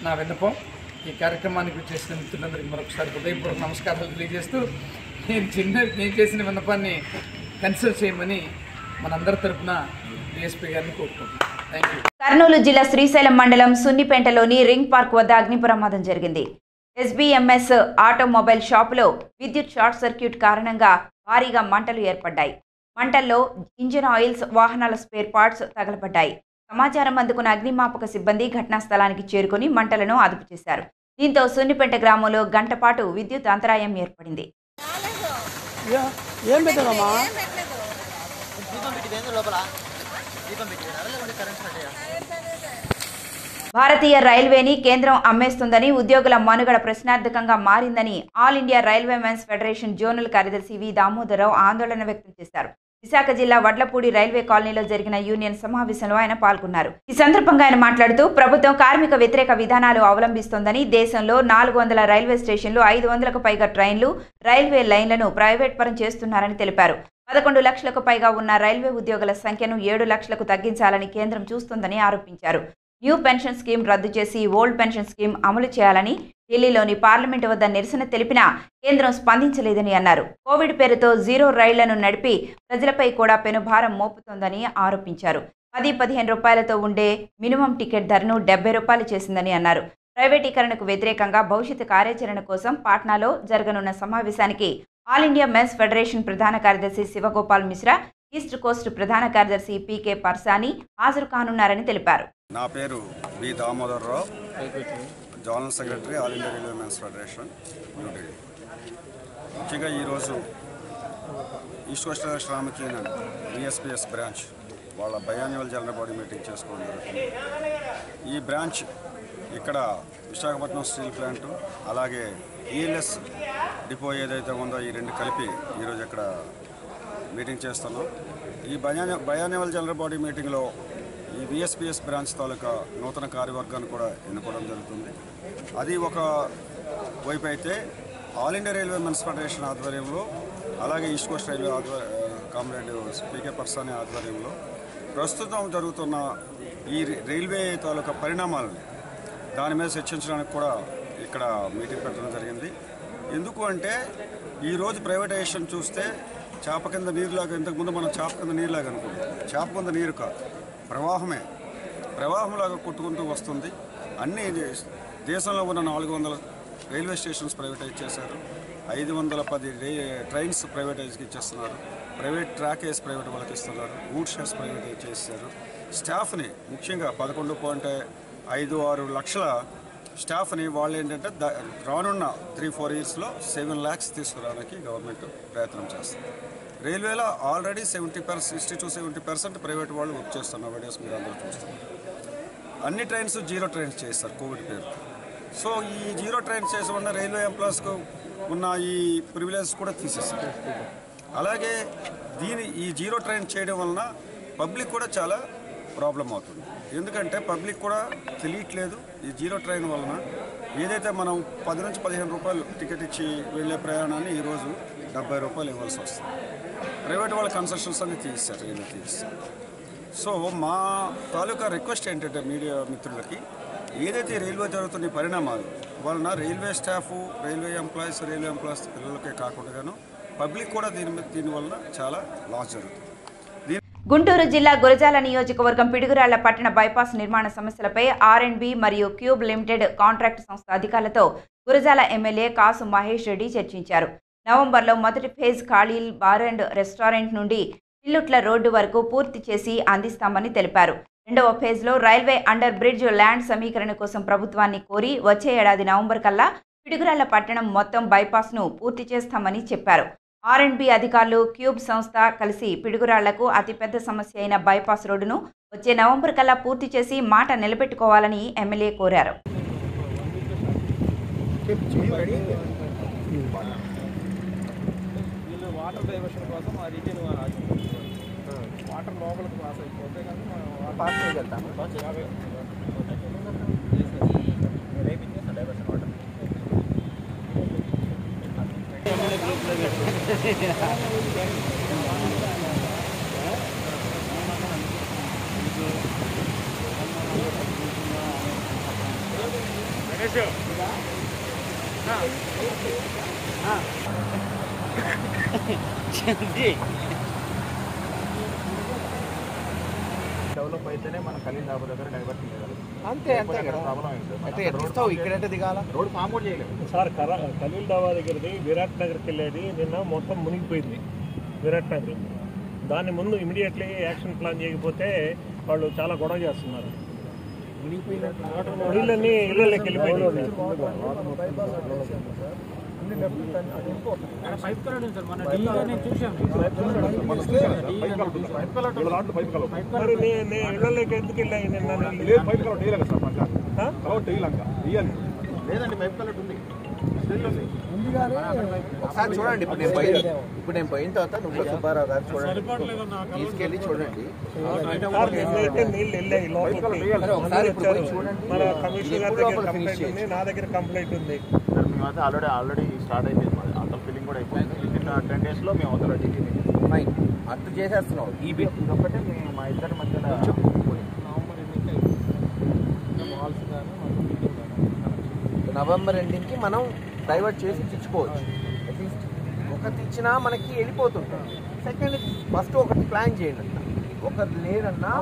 నా విన్నపం. ఈ కార్యక్రమానికి చేసిన మిత్రులందరికీ మరొకసారి హృదయపూర్వక నమస్కారాలు తెలియజేస్తూ నేను చేసిన విన్నపాన్ని కన్సిడర్ చేయమని మనందరి తరఫున డిఎస్పీ గారిని కోరుకుంటున్నాను. Thank you. కర్నూలు జిల్లా శ్రీశైలం మండలం సున్నిపేంటలోని రింగ్ పార్క్ వద్ద అగ్ని ప్రమాదం జరిగింది. SBMS ఆటోమొబైల్ షాపులో విద్యుత్ షార్ట్ సర్క్యూట్ కారణంగా భారీగా మంటలు ఏర్పడ్డాయి. మంటల్లో ఇంజిన్ ఆయిల్స్, వాహనాల స్పేర్ పార్ట్స్ తగలబడ్డాయి. సమాచారం అందుకున్న అగ్నిమాపక సిబ్బంది ఘటనా స్థలానికి చేరుకుని మంటలను అదుపు చేశారు. దీంతో సున్నిపేంట గ్రామంలో గంట పాటు విద్యుత్ అంతరాయం ఏర్పడింది. భారతీయ రైల్వేని కేంద్రం అమ్మేస్తుందని, ఉద్యోగుల మనుగడ ప్రశ్నార్థకంగా మారిందని all India railway men's federation zonal కార్యదర్శి వి దామోదరరావు ఆందోళన వ్యక్తం చేశారు. విశాఖ జిల్లా వడ్లపూడి రైల్వే కాలనీలో జరిగిన యూనియన్ సమావేశంలో ఆయన పాల్గొన్నారు. ఈ సందర్భంగా ఆయన మాట్లాడుతూ ప్రభుత్వం కార్మిక వ్యతిరేక విధానాలు అవలంబిస్తోందని, దేశంలో 400 రైల్వే స్టేషన్లు, 500కు పైగా ట్రైన్లు, రైల్వే లైన్లను ప్రైవేట్ పరం చేస్తున్నారని తెలిపారు. 11 లక్షలకు పైగా ఉన్న రైల్వే ఉద్యోగుల సంఖ్యను 7 లక్షలకు తగ్గించాలని కేంద్రం చూస్తోందని ఆరోపించారు. న్యూ పెన్షన్ స్కీమ్ రద్దు చేసి ఓల్డ్ పెన్షన్ స్కీమ్ అమలు చేయాలని ఢిల్లీలోని పార్లమెంటు వద్ద నిరసన తెలిపినా కేంద్రం స్పందించలేదని అన్నారు. కోవిడ్ పేరుతో 0 రైళ్లను నడిపి ప్రజలపై కూడా పెనుభారం మోపుతోందని ఆరోపించారు. 10-15 రూపాయలతో ఉండే మినిమం టికెట్ ధరను 70 రూపాయలు చేసిందని అన్నారు. ప్రైవేటీకరణకు వ్యతిరేకంగా భవిష్యత్తు కార్యాచరణ కోసం పాట్నాలో జరగనున్న సమావేశానికి ఆల్ ఇండియా మెన్స్ ఫెడరేషన్ ప్రధాన కార్యదర్శి శివగోపాల్ మిశ్రా, ఈస్ట్ కోస్ట్ ప్రధాన కార్యదర్శి పీకే పర్సాని హాజరు కానున్నారని తెలిపారు. నా పేరు B Damodararao, general secretary all India railway men's federation New Delhi. ముఖ్యంగా ఈరోజు east coast Shramik union VSPS branch వాళ్ళ బయాన్యువల్ జనరల్ బాడీ మీటింగ్ చేసుకోవడం జరుగుతుంది. ఈ బ్రాంచ్ ఇక్కడ విశాఖపట్నం స్టీల్ ప్లాంటు, అలాగే ELS డిపో ఏదైతే ఉందో ఈ రెండు కలిపి ఈరోజు ఇక్కడ మీటింగ్ చేస్తున్నాం. ఈ బయాన్యువల్ జనరల్ బాడీ మీటింగ్లో ఈ VSPS బ్రాంచ్ తాలూకా నూతన కార్యవర్గాన్ని కూడా ఎన్నుకోవడం జరుగుతుంది. అది ఒక వైపు అయితే all India railway men's federation ఆధ్వర్యంలో, అలాగే east coast railway comrade PK Parsani ఆధ్వర్యంలో ప్రస్తుతం జరుగుతున్న ఈ రైల్వే తాలూకా పరిణామాలని దాని మీద చర్చించడానికి కూడా ఇక్కడ మీటింగ్ పెట్టడం జరిగింది. ఎందుకు అంటే ఈరోజు ప్రైవేటైజేషన్ చూస్తే చేప కింద నీరులాగా, ఇంతకుముందు మనం చేప కింద నీరులాగా అనుకుంటాం. చేప కింద నీరు కాదు, ప్రవాహంలాగా కొట్టుకుంటూ వస్తుంది. అన్ని దేశంలో ఉన్న 400 రైల్వే స్టేషన్స్ ప్రైవేటైజ్ చేశారు. 510 ట్రైన్స్ ప్రైవేటైజ్కి ఇచ్చేస్తున్నారు. ప్రైవేట్ ట్రాక్ వేసి ప్రైవేట్ వాళ్ళకి ఇస్తున్నారు. గూడ్ షెడ్స్ ప్రైవేటైజ్ చేశారు. స్టాఫ్ని ముఖ్యంగా 11.56 లక్షల స్టాఫ్ని వాళ్ళు ఏంటంటే రానున్న 3-4 ఇయర్స్లో 7 lakhs తీసుకురావడానికి గవర్నమెంట్ ప్రయత్నం చేస్తుంది. రైల్వేలో ఆల్రెడీ 60-70% ప్రైవేట్ వాళ్ళు వర్క్ చేస్తున్నారు. వీడియోస్ మీరు అందరూ చూస్తున్నారు. అన్ని ట్రైన్స్ 0 ట్రైన్స్ చేస్తారు కోవిడ్ పేరు. సో ఈ 0 ట్రైన్స్ చేసే వల్ల రైల్వే ఎంప్లాయీస్కు ఉన్న ఈ ప్రివిలేజెస్ కూడా తీసేస్తారు. అలాగే ఈ 0 ట్రైన్ చేయడం వలన పబ్లిక్ కూడా చాలా ప్రాబ్లం అవుతుంది. ఎందుకంటే పబ్లిక్ కూడా తెలియట్లేదు. ఈ 0 ట్రైన్ వలన ఏదైతే మనం 10-15 రూపాయలు టికెట్ ఇచ్చి వెళ్ళే ప్రయాణాన్ని ఈరోజు 70 రూపాయలు ఇవ్వాల్సి వస్తుంది. ప్రైవేట్ వాళ్ళ కన్సెషన్స్ అన్ని తీస్తారు, రైల్వే తీస్తారు. సో మా తాలూకా రిక్వెస్ట్ ఏంటంటే మీడియా మిత్రులకి, ఏదైతే రైల్వే జరుగుతున్న పరిణామాలు వలన రైల్వే స్టాఫ్, రైల్వే ఎంప్లాయీస్ పిల్లలకే కాకుండా పబ్లిక్ కూడా దీని వలన చాలా లాస్ జరుగుతుంది. గుంటూరు జిల్లా గురజాల నియోజకవర్గం పిడుగురాళ్ల పట్టణ బైపాస్ నిర్మాణ సమస్యలపై R&B మరియు క్యూబ్ లిమిటెడ్ కాంట్రాక్ట్ సంస్థ అధికారులతో గురజాల ఎమ్మెల్యే కాసు మహేష్ రెడ్డి చర్చించారు. నవంబర్లో మొదటి ఫేజ్ ఖాళీల్ బార్ అండ్ రెస్టారెంట్ నుండి ఇల్లుట్ల రోడ్డు వరకు పూర్తి చేసి అందిస్తామని తెలిపారు. రెండవ ఫేజ్లో రైల్వే అండర్ బ్రిడ్జ్ ల్యాండ్ సమీకరణ కోసం ప్రభుత్వాన్ని కోరి వచ్చే ఏడాది నవంబర్ కల్లా పిడుగురాళ్ల పట్టణం మొత్తం బైపాస్ను పూర్తి చేస్తామని చెప్పారు. R&B అధికారులు క్యూబ్ సంస్థ కలిసి పిడుగురాళ్లకు అతిపెద్ద సమస్య అయిన బైపాస్ రోడ్డును వచ్చే నవంబర్ కల్లా పూర్తి చేసి మాట నిలబెట్టుకోవాలని ఎమ్మెల్యే కోరారు. వాటర్ డైవర్షన్ కోసం ఆ రిటైన్ వాటర్ లోపలికి పాస్ అయిపోతే కానీ మనం పాస్ చేయగలుగుతాము. డైవర్షన్ వాటర్ డెవలప్ అయితేనే మనం ఖలీల్ దాబా దగ్గర డైవర్షన్ చేయగలం. అంతే అంతే ప్రాబ్లం అయితే ఎట్టిస్తావు ఇక్కడైతే దిగాల రోడ్ ఫామ్ కూడా చేయలేదు సార్. ఖలీల్ దాబా దగ్గరది విరాట్ నగర్కి వెళ్ళేది నిన్న మొత్తం మునిగిపోయింది విరాట్ నగర్. దాని ముందు ఇమీడియట్లీ యాక్షన్ ప్లాన్ చేయకపోతే వాళ్ళు చాలా గొడవ చేస్తున్నారు. నీళ్ళన్నీ ఇళ్ళకి వెళ్ళిపోయింది. ఇళ్ళకి ఎందుకు వెళ్ళాయి లేదండి? పైప్ కలెక్ట్ ఉంది ఒకసారి చూడండి. ఇప్పుడు నేను పోయిన తర్వాత నువ్వు సుబ్బారావు గారు చూడండి, తీసుకెళ్ళి చూడండి. ఒకసారి నా దగ్గర కంప్లైంట్ ఉంది. మేమైతే ఆల్రెడీ స్టార్ట్ అయిపోయింది. అంత ఫిల్లింగ్ కూడా అయిపోయింది. విత్ 10 days లో మేము అవతల ఫైన్ అర్థం చేసేస్తున్నాం. ఈ బిట్ ఇదొక్కటే మేము మా ఇద్దరి మధ్యలో నవంబర్ ఎండింగ్కి మనం డైవర్ట్ చేసి ఇచ్చుకోవచ్చు. అట్లీస్ట్ ఒకటి ఇచ్చినా మనకి వెళ్ళిపోతుంటాం. సెకండ్ ఫస్ట్ ఒకటి ప్లాన్ చేయండి అన్న. ఒకటి లేదన్నా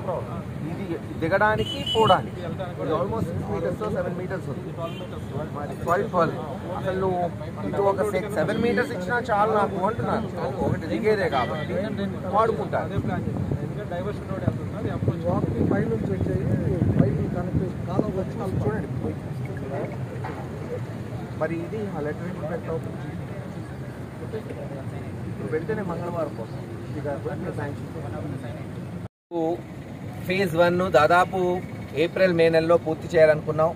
ఇది దిగడానికి పోవడానికి ఇది ఆల్మోస్ట్ 6 meters 7 meters ఉంది. 12 అసలు నువ్వు ఇటు ఒక 7 meters ఇచ్చినా చాలు నాకు అంటున్నాను. ఒకటి దిగేదే కాబట్టి వాడుకుంటాను. డైవర్షన్ రోడ్ వెళ్తున్నది అప్పుడు పై నుంచి వచ్చేది పైపు కనెక్ట్ కాలం వచ్చి చూడండి. మరి ఇది ఆ లెటర్ ఇంపాక్ట్ అవుతుంది. వెంటనే మంగళవారం కోసం ఫేజ్ 1 దాదాపు ఏప్రిల్ మే నెలలో పూర్తి చేయాలనుకున్నాం.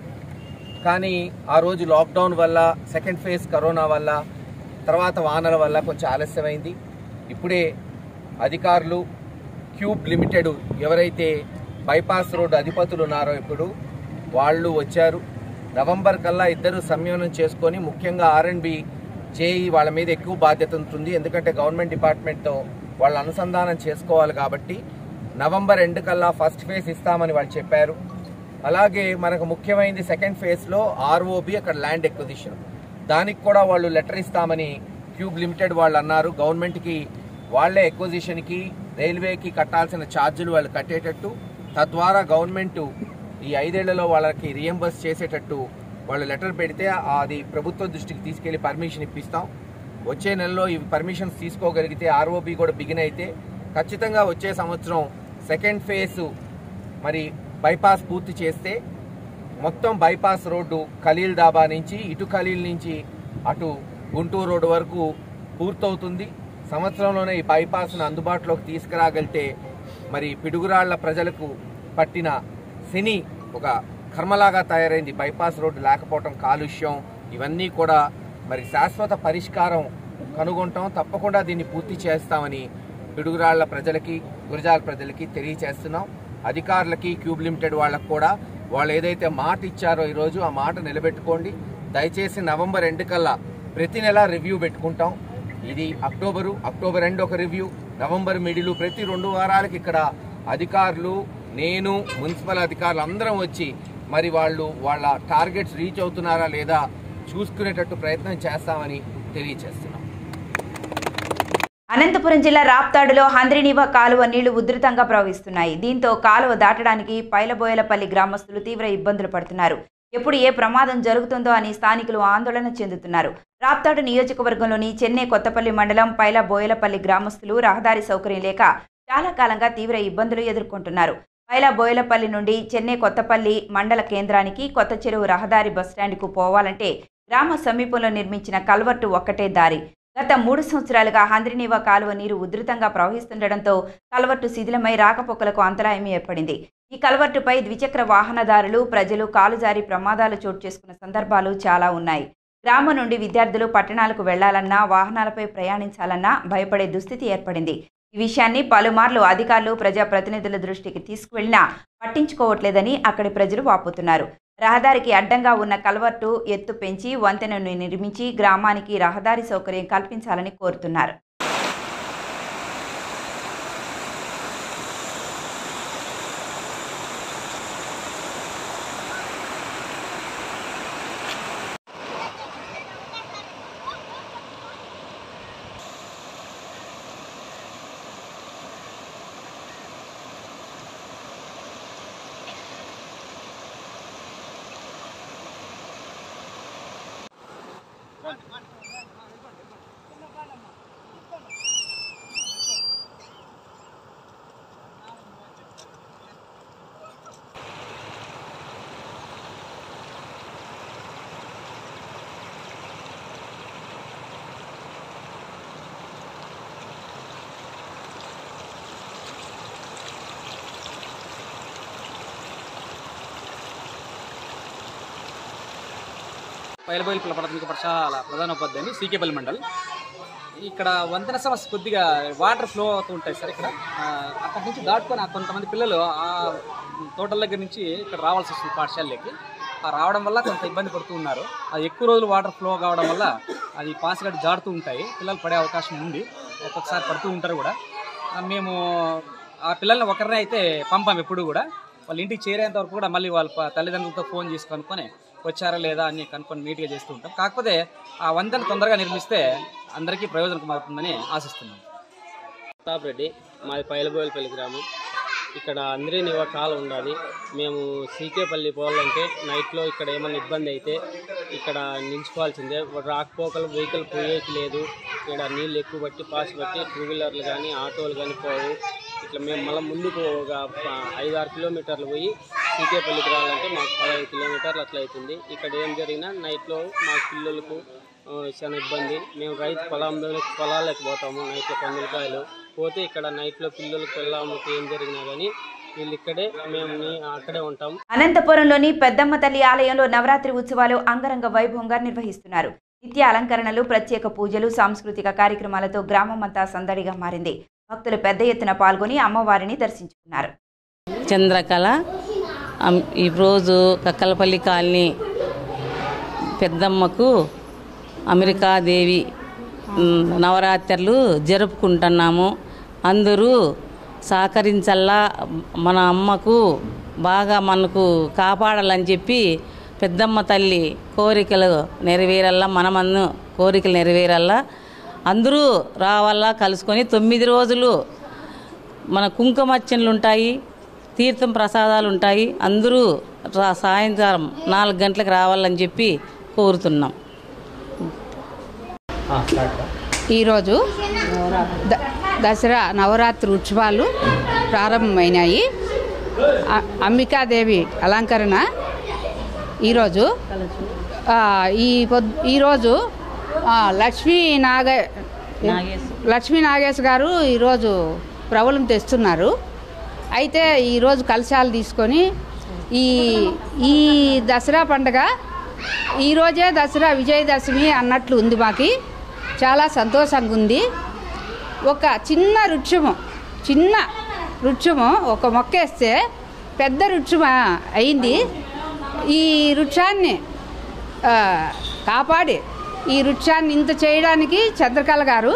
కానీ ఆ రోజు లాక్డౌన్ వల్ల, సెకండ్ ఫేజ్ కరోనా వల్ల, తర్వాత వానల వల్ల కొంచెం ఆలస్యమైంది. ఇప్పుడే అధికారులు క్యూబ్ లిమిటెడ్ ఎవరైతే బైపాస్ రోడ్డు అధిపతులు ఉన్నారో ఇప్పుడు వాళ్ళు వచ్చారు. నవంబర్ కల్లా ఇద్దరు సంయోజనం చేసుకొని, ముఖ్యంగా R&B జేఈ వాళ్ళ మీద ఎక్కువ బాధ్యత ఉంటుంది. ఎందుకంటే గవర్నమెంట్ డిపార్ట్మెంట్తో వాళ్ళు అనుసంధానం చేసుకోవాలి కాబట్టి నవంబర్ ఎండ్ కల్లా ఫస్ట్ ఫేజ్ ఇస్తామని వాళ్ళు చెప్పారు. అలాగే మనకు ముఖ్యమైనది సెకండ్ ఫేజ్లో ROB అక్కడ ల్యాండ్ ఎక్విజిషన్, దానికి కూడా వాళ్ళు లెటర్ ఇస్తామని క్యూబ్ లిమిటెడ్ వాళ్ళు అన్నారు. గవర్నమెంట్కి వాళ్లే ఎక్విజిషన్కి రైల్వేకి కట్టాల్సిన ఛార్జీలు వాళ్ళు కట్టేటట్టు, తద్వారా గవర్నమెంట్ ఈ 5 ఏళ్లలో వాళ్ళకి రియంబర్స్ చేసేటట్టు వాళ్ళు లెటర్ పెడితే అది ప్రభుత్వ దృష్టికి తీసుకెళ్లి పర్మిషన్ ఇప్పిస్తాం. వచ్చే నెలలో ఈ పర్మిషన్స్ తీసుకోగలిగితే ROB కూడా బిగిన్ అయితే ఖచ్చితంగా వచ్చే సంవత్సరం సెకండ్ ఫేజ్ మరి బైపాస్ పూర్తి చేస్తే మొత్తం బైపాస్ రోడ్డు ఖలీల్ దాబా నుంచి ఇటు ఖలీల్ నుంచి అటు గుంటూరు రోడ్డు వరకు పూర్తవుతుంది. సంవత్సరంలోనే ఈ బైపాస్ను అందుబాటులోకి తీసుకురాగలిగితే మరి పిడుగురాళ్ల ప్రజలకు పట్టిన శని ఒక కర్మలాగా తయారైంది. బైపాస్ రోడ్డు లేకపోవటం, కాలుష్యం, ఇవన్నీ కూడా మరి శాశ్వత పరిష్కారం కనుగొంటాం. తప్పకుండా దీన్ని పూర్తి చేస్తామని పిడుగురాళ్ల ప్రజలకి, గురజాల ప్రజలకి తెలియచేస్తున్నాం. అధికారులకి, క్యూబ్ లిమిటెడ్ వాళ్ళకు కూడా వాళ్ళు ఏదైతే మాట ఇచ్చారో ఈరోజు ఆ మాట నిలబెట్టుకోండి. దయచేసి నవంబర్ ఎండ్ కల్లా ప్రతి నెల రివ్యూ పెట్టుకుంటాం. ఇది అక్టోబర్ ఎండ్ ఒక రివ్యూ, నవంబర్ మిడిల్, ప్రతి 2 వారాలకి ఇక్కడ అధికారులు, నేను, మున్సిపల్ అధికారులు అందరం వచ్చి మరి వాళ్ళ టార్గెట్స్ రీచ్ అవుతున్నారా లేదా చూసుకునేటట్టు ప్రయత్నం చేస్తామని తెలియజేస్తున్నాం. అనంతపురం జిల్లా రాప్తాడులో హంద్రినీవా కాలువ నీళ్లు ఉధృతంగా ప్రవహిస్తున్నాయి. దీంతో కాలువ దాటడానికి పైలబోయలపల్లి గ్రామస్తులు తీవ్ర ఇబ్బందులు పడుతున్నారు. ఎప్పుడు ఏ ప్రమాదం జరుగుతుందో అని స్థానికులు ఆందోళన చెందుతున్నారు. రాప్తాడు నియోజకవర్గంలోని చెన్నై కొత్తపల్లి మండలం పైలబోయలపల్లి గ్రామస్తులు రహదారి సౌకర్యం లేక చాలా కాలంగా తీవ్ర ఇబ్బందులు ఎదుర్కొంటున్నారు. పైలబోయలపల్లి నుండి చెన్నై కొత్తపల్లి మండల కేంద్రానికి కొత్త చెరువు రహదారి బస్టాండ్కు పోవాలంటే గ్రామ సమీపంలో నిర్మించిన కల్వర్టు ఒక్కటే దారి. గత 3 సంవత్సరాలుగా హంద్రినీవా కాలువ నీరు ఉధృతంగా ప్రవహిస్తుండటంతో కల్వర్టు శిథిలమై రాకపోకలకు అంతరాయం ఏర్పడింది. ఈ కల్వర్టుపై ద్విచక్ర వాహనదారులు ప్రజలు కాలుజారి ప్రమాదాలు చోటు చేసుకున్న సందర్భాలు చాలా ఉన్నాయి. గ్రామం నుండి విద్యార్థులు పట్టణాలకు వెళ్లాలన్నా వాహనాలపై ప్రయాణించాలన్నా భయపడే దుస్థితి ఏర్పడింది. ఈ విషయాన్ని పలుమార్లు అధికారులు ప్రజాప్రతినిధుల దృష్టికి తీసుకువెళ్లినా పట్టించుకోవట్లేదని అక్కడి ప్రజలు వాపోతున్నారు. రహదారికి అడ్డంగా ఉన్న కల్వర్టు ఎత్తు పెంచి వంతెనను నిర్మించి గ్రామానికి రహదారి సౌకర్యం కల్పించాలని కోరుతున్నారు. పైలబోయిల ప్రాథమిక పాఠశాల ప్రధానోపాధ్యాయుని సీకేపల్లి మండల్. ఇక్కడ వంతెన సమస్య కొద్దిగా వాటర్ ఫ్లో అవుతూ ఉంటాయి సార్. ఇక్కడ అక్కడి నుంచి దాటుకొని కొంతమంది పిల్లలు ఆ తోటల దగ్గర నుంచి ఇక్కడ రావాల్సి వస్తుంది పాఠశాలలోకి. రావడం వల్ల కొంత ఇబ్బంది పడుతూ ఉన్నారు. అది ఎక్కువ రోజులు వాటర్ ఫ్లో కావడం వల్ల అది పాసిగడ్డ జారుతూ ఉంటాయి. పిల్లలు పడే అవకాశం ఉంది, ఒక్కొక్కసారి పడుతూ ఉంటారు కూడా. మేము ఆ పిల్లల్ని ఒకరినే అయితే పంపాం. ఎప్పుడు కూడా వాళ్ళ ఇంటికి చేరేంత వరకు కూడా మళ్ళీ వాళ్ళ తల్లిదండ్రులతో ఫోన్ చేసి కనుక్కొని వచ్చారా లేదా అని కనుక్కొని నీట్గా చేస్తూ ఉంటాం. కాకపోతే ఆ వంతెన తొందరగా నిర్మిస్తే అందరికీ ప్రయోజనం అవుతుందని ఆశిస్తున్నాం. ప్రతాప్ రెడ్డి, మాది పైలబోయలపల్లి గ్రామం. ఇక్కడ హంద్రినీవా కాలువ ఉండాలి. మేము సీకేపల్లి పోవాలంటే నైట్లో ఇక్కడ ఏమైనా ఇబ్బంది అయితే ఇక్కడ నిలిచిపోవాల్సిందే. రాకపోకలు వెహికల్ పోయేకి లేదు. ఇక్కడ నీళ్ళు ఎక్కువ బట్టి పాస్ బట్టి 2 వీలర్లు కానీ ఆటోలు కానీ పోవు. ఇట్లా మేము మళ్ళీ ముందుకు ఒక 5-6 కిలోమీటర్లు పోయి సీకేపల్లికి రావాలంటే మాకు 15 కిలోమీటర్లు అట్లా అవుతుంది. ఇక్కడ ఏం జరిగినా నైట్లో మా పిల్లలకు చాలా ఇబ్బంది. మేము రైతు పొలాలకు పోతాము. నైట్లో పందులకాయలు పోతే ఇక్కడ నైట్లో పిల్లలకు వెళ్ళాముకి ఏం జరిగినా కానీ వీళ్ళు ఇక్కడే మేము అక్కడే ఉంటాము. అనంతపురంలోని పెద్దమ్మ తల్లి ఆలయంలో నవరాత్రి ఉత్సవాలు అంగరంగ వైభవంగా నిర్వహిస్తున్నారు. నిత్య అలంకరణలు, ప్రత్యేక పూజలు, సాంస్కృతిక కార్యక్రమాలతో గ్రామమంతా సందడిగా మారింది. భక్తులు పెద్ద ఎత్తున పాల్గొని అమ్మవారిని దర్శించుకున్నారు. చంద్రకళ ఈరోజు కక్కలపల్లి కాలనీ పెద్దమ్మకు అమెరికాదేవి నవరాత్రులు జరుపుకుంటున్నాము. అందరూ సహకరించల్లా, మన అమ్మకు బాగా మనకు కాపాడాలని చెప్పి పెద్దమ్మ తల్లి కోరికలు నెరవేరల్లా, మనమన్ను కోరికలు నెరవేరల్లా. అందరూ రావాలా, కలుసుకొని 9 రోజులు మన కుంకుమర్చనలు ఉంటాయి, తీర్థం ప్రసాదాలు ఉంటాయి. అందరూ సాయంత్రం 4 గంటలకు రావాలని చెప్పి కోరుతున్నాం. ఈరోజు దసరా నవరాత్రి ఉత్సవాలు ప్రారంభమైనాయి. అంబికాదేవి అలంకరణ ఈరోజు లక్ష్మీ నాగేశ్ గారు ఈరోజు ప్రబలం తెస్తున్నారు. అయితే ఈరోజు కలశాలు తీసుకొని ఈ దసరా పండుగ ఈరోజే దసరా విజయదశమి అన్నట్లు ఉంది. మాకు చాలా సంతోషంగా ఉంది. ఒక చిన్న వృక్షము ఒక మొక్కేస్తే పెద్ద వృక్షం అయింది. ఈ వృక్షాన్ని కాపాడి ఈ వృక్షాన్ని ఇంత చేయడానికి చంద్రకళ గారు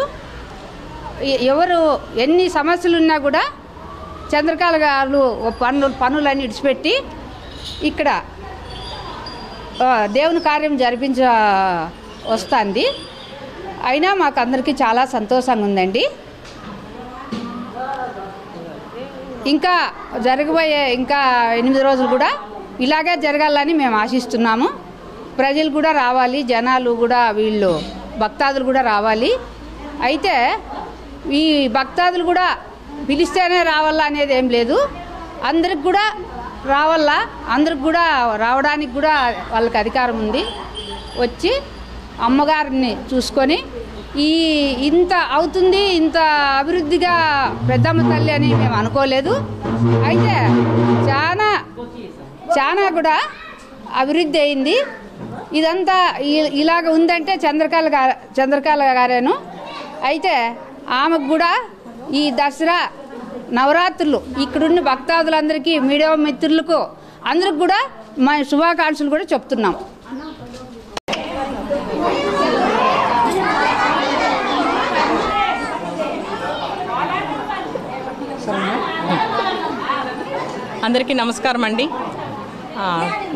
ఎవరు ఎన్ని సమస్యలు ఉన్నా కూడా చంద్రకళ గారు పనులన్నీ విడిచిపెట్టి ఇక్కడ దేవుని కార్యం వస్తుంది. అయినా మాకు అందరికీ చాలా సంతోషంగా ఉందండి. ఇంకా జరగబోయే ఇంకా 8 రోజులు కూడా ఇలాగే జరగాలని మేము ఆశిస్తున్నాము. ప్రజలు కూడా రావాలి, జనాలు కూడా, వీళ్ళు భక్తాదులు కూడా రావాలి. అయితే ఈ భక్తాదులు కూడా పిలిస్తేనే రావాలా అనేది ఏం లేదు, అందరికి కూడా రావాలా, అందరికి కూడా రావడానికి కూడా వాళ్ళకి అధికారం ఉంది. వచ్చి అమ్మగారిని చూసుకొని ఇంత అవుతుంది, ఇంత అభివృద్ధిగా పెద్దమ్మ తల్లి అని మేము అనుకోలేదు. అయితే చాలా కూడా అభివృద్ధి అయింది. ఇదంతా ఇలాగ ఉందంటే చంద్రకళ గారేను. అయితే ఆమెకు కూడా ఈ దసరా నవరాత్రులు ఇక్కడున్న భక్తాదులందరికీ, మీడియా మిత్రులకు అందరికి కూడా మా శుభాకాంక్షలు కూడా చెప్తున్నాం. అందరికీ నమస్కారం అండి.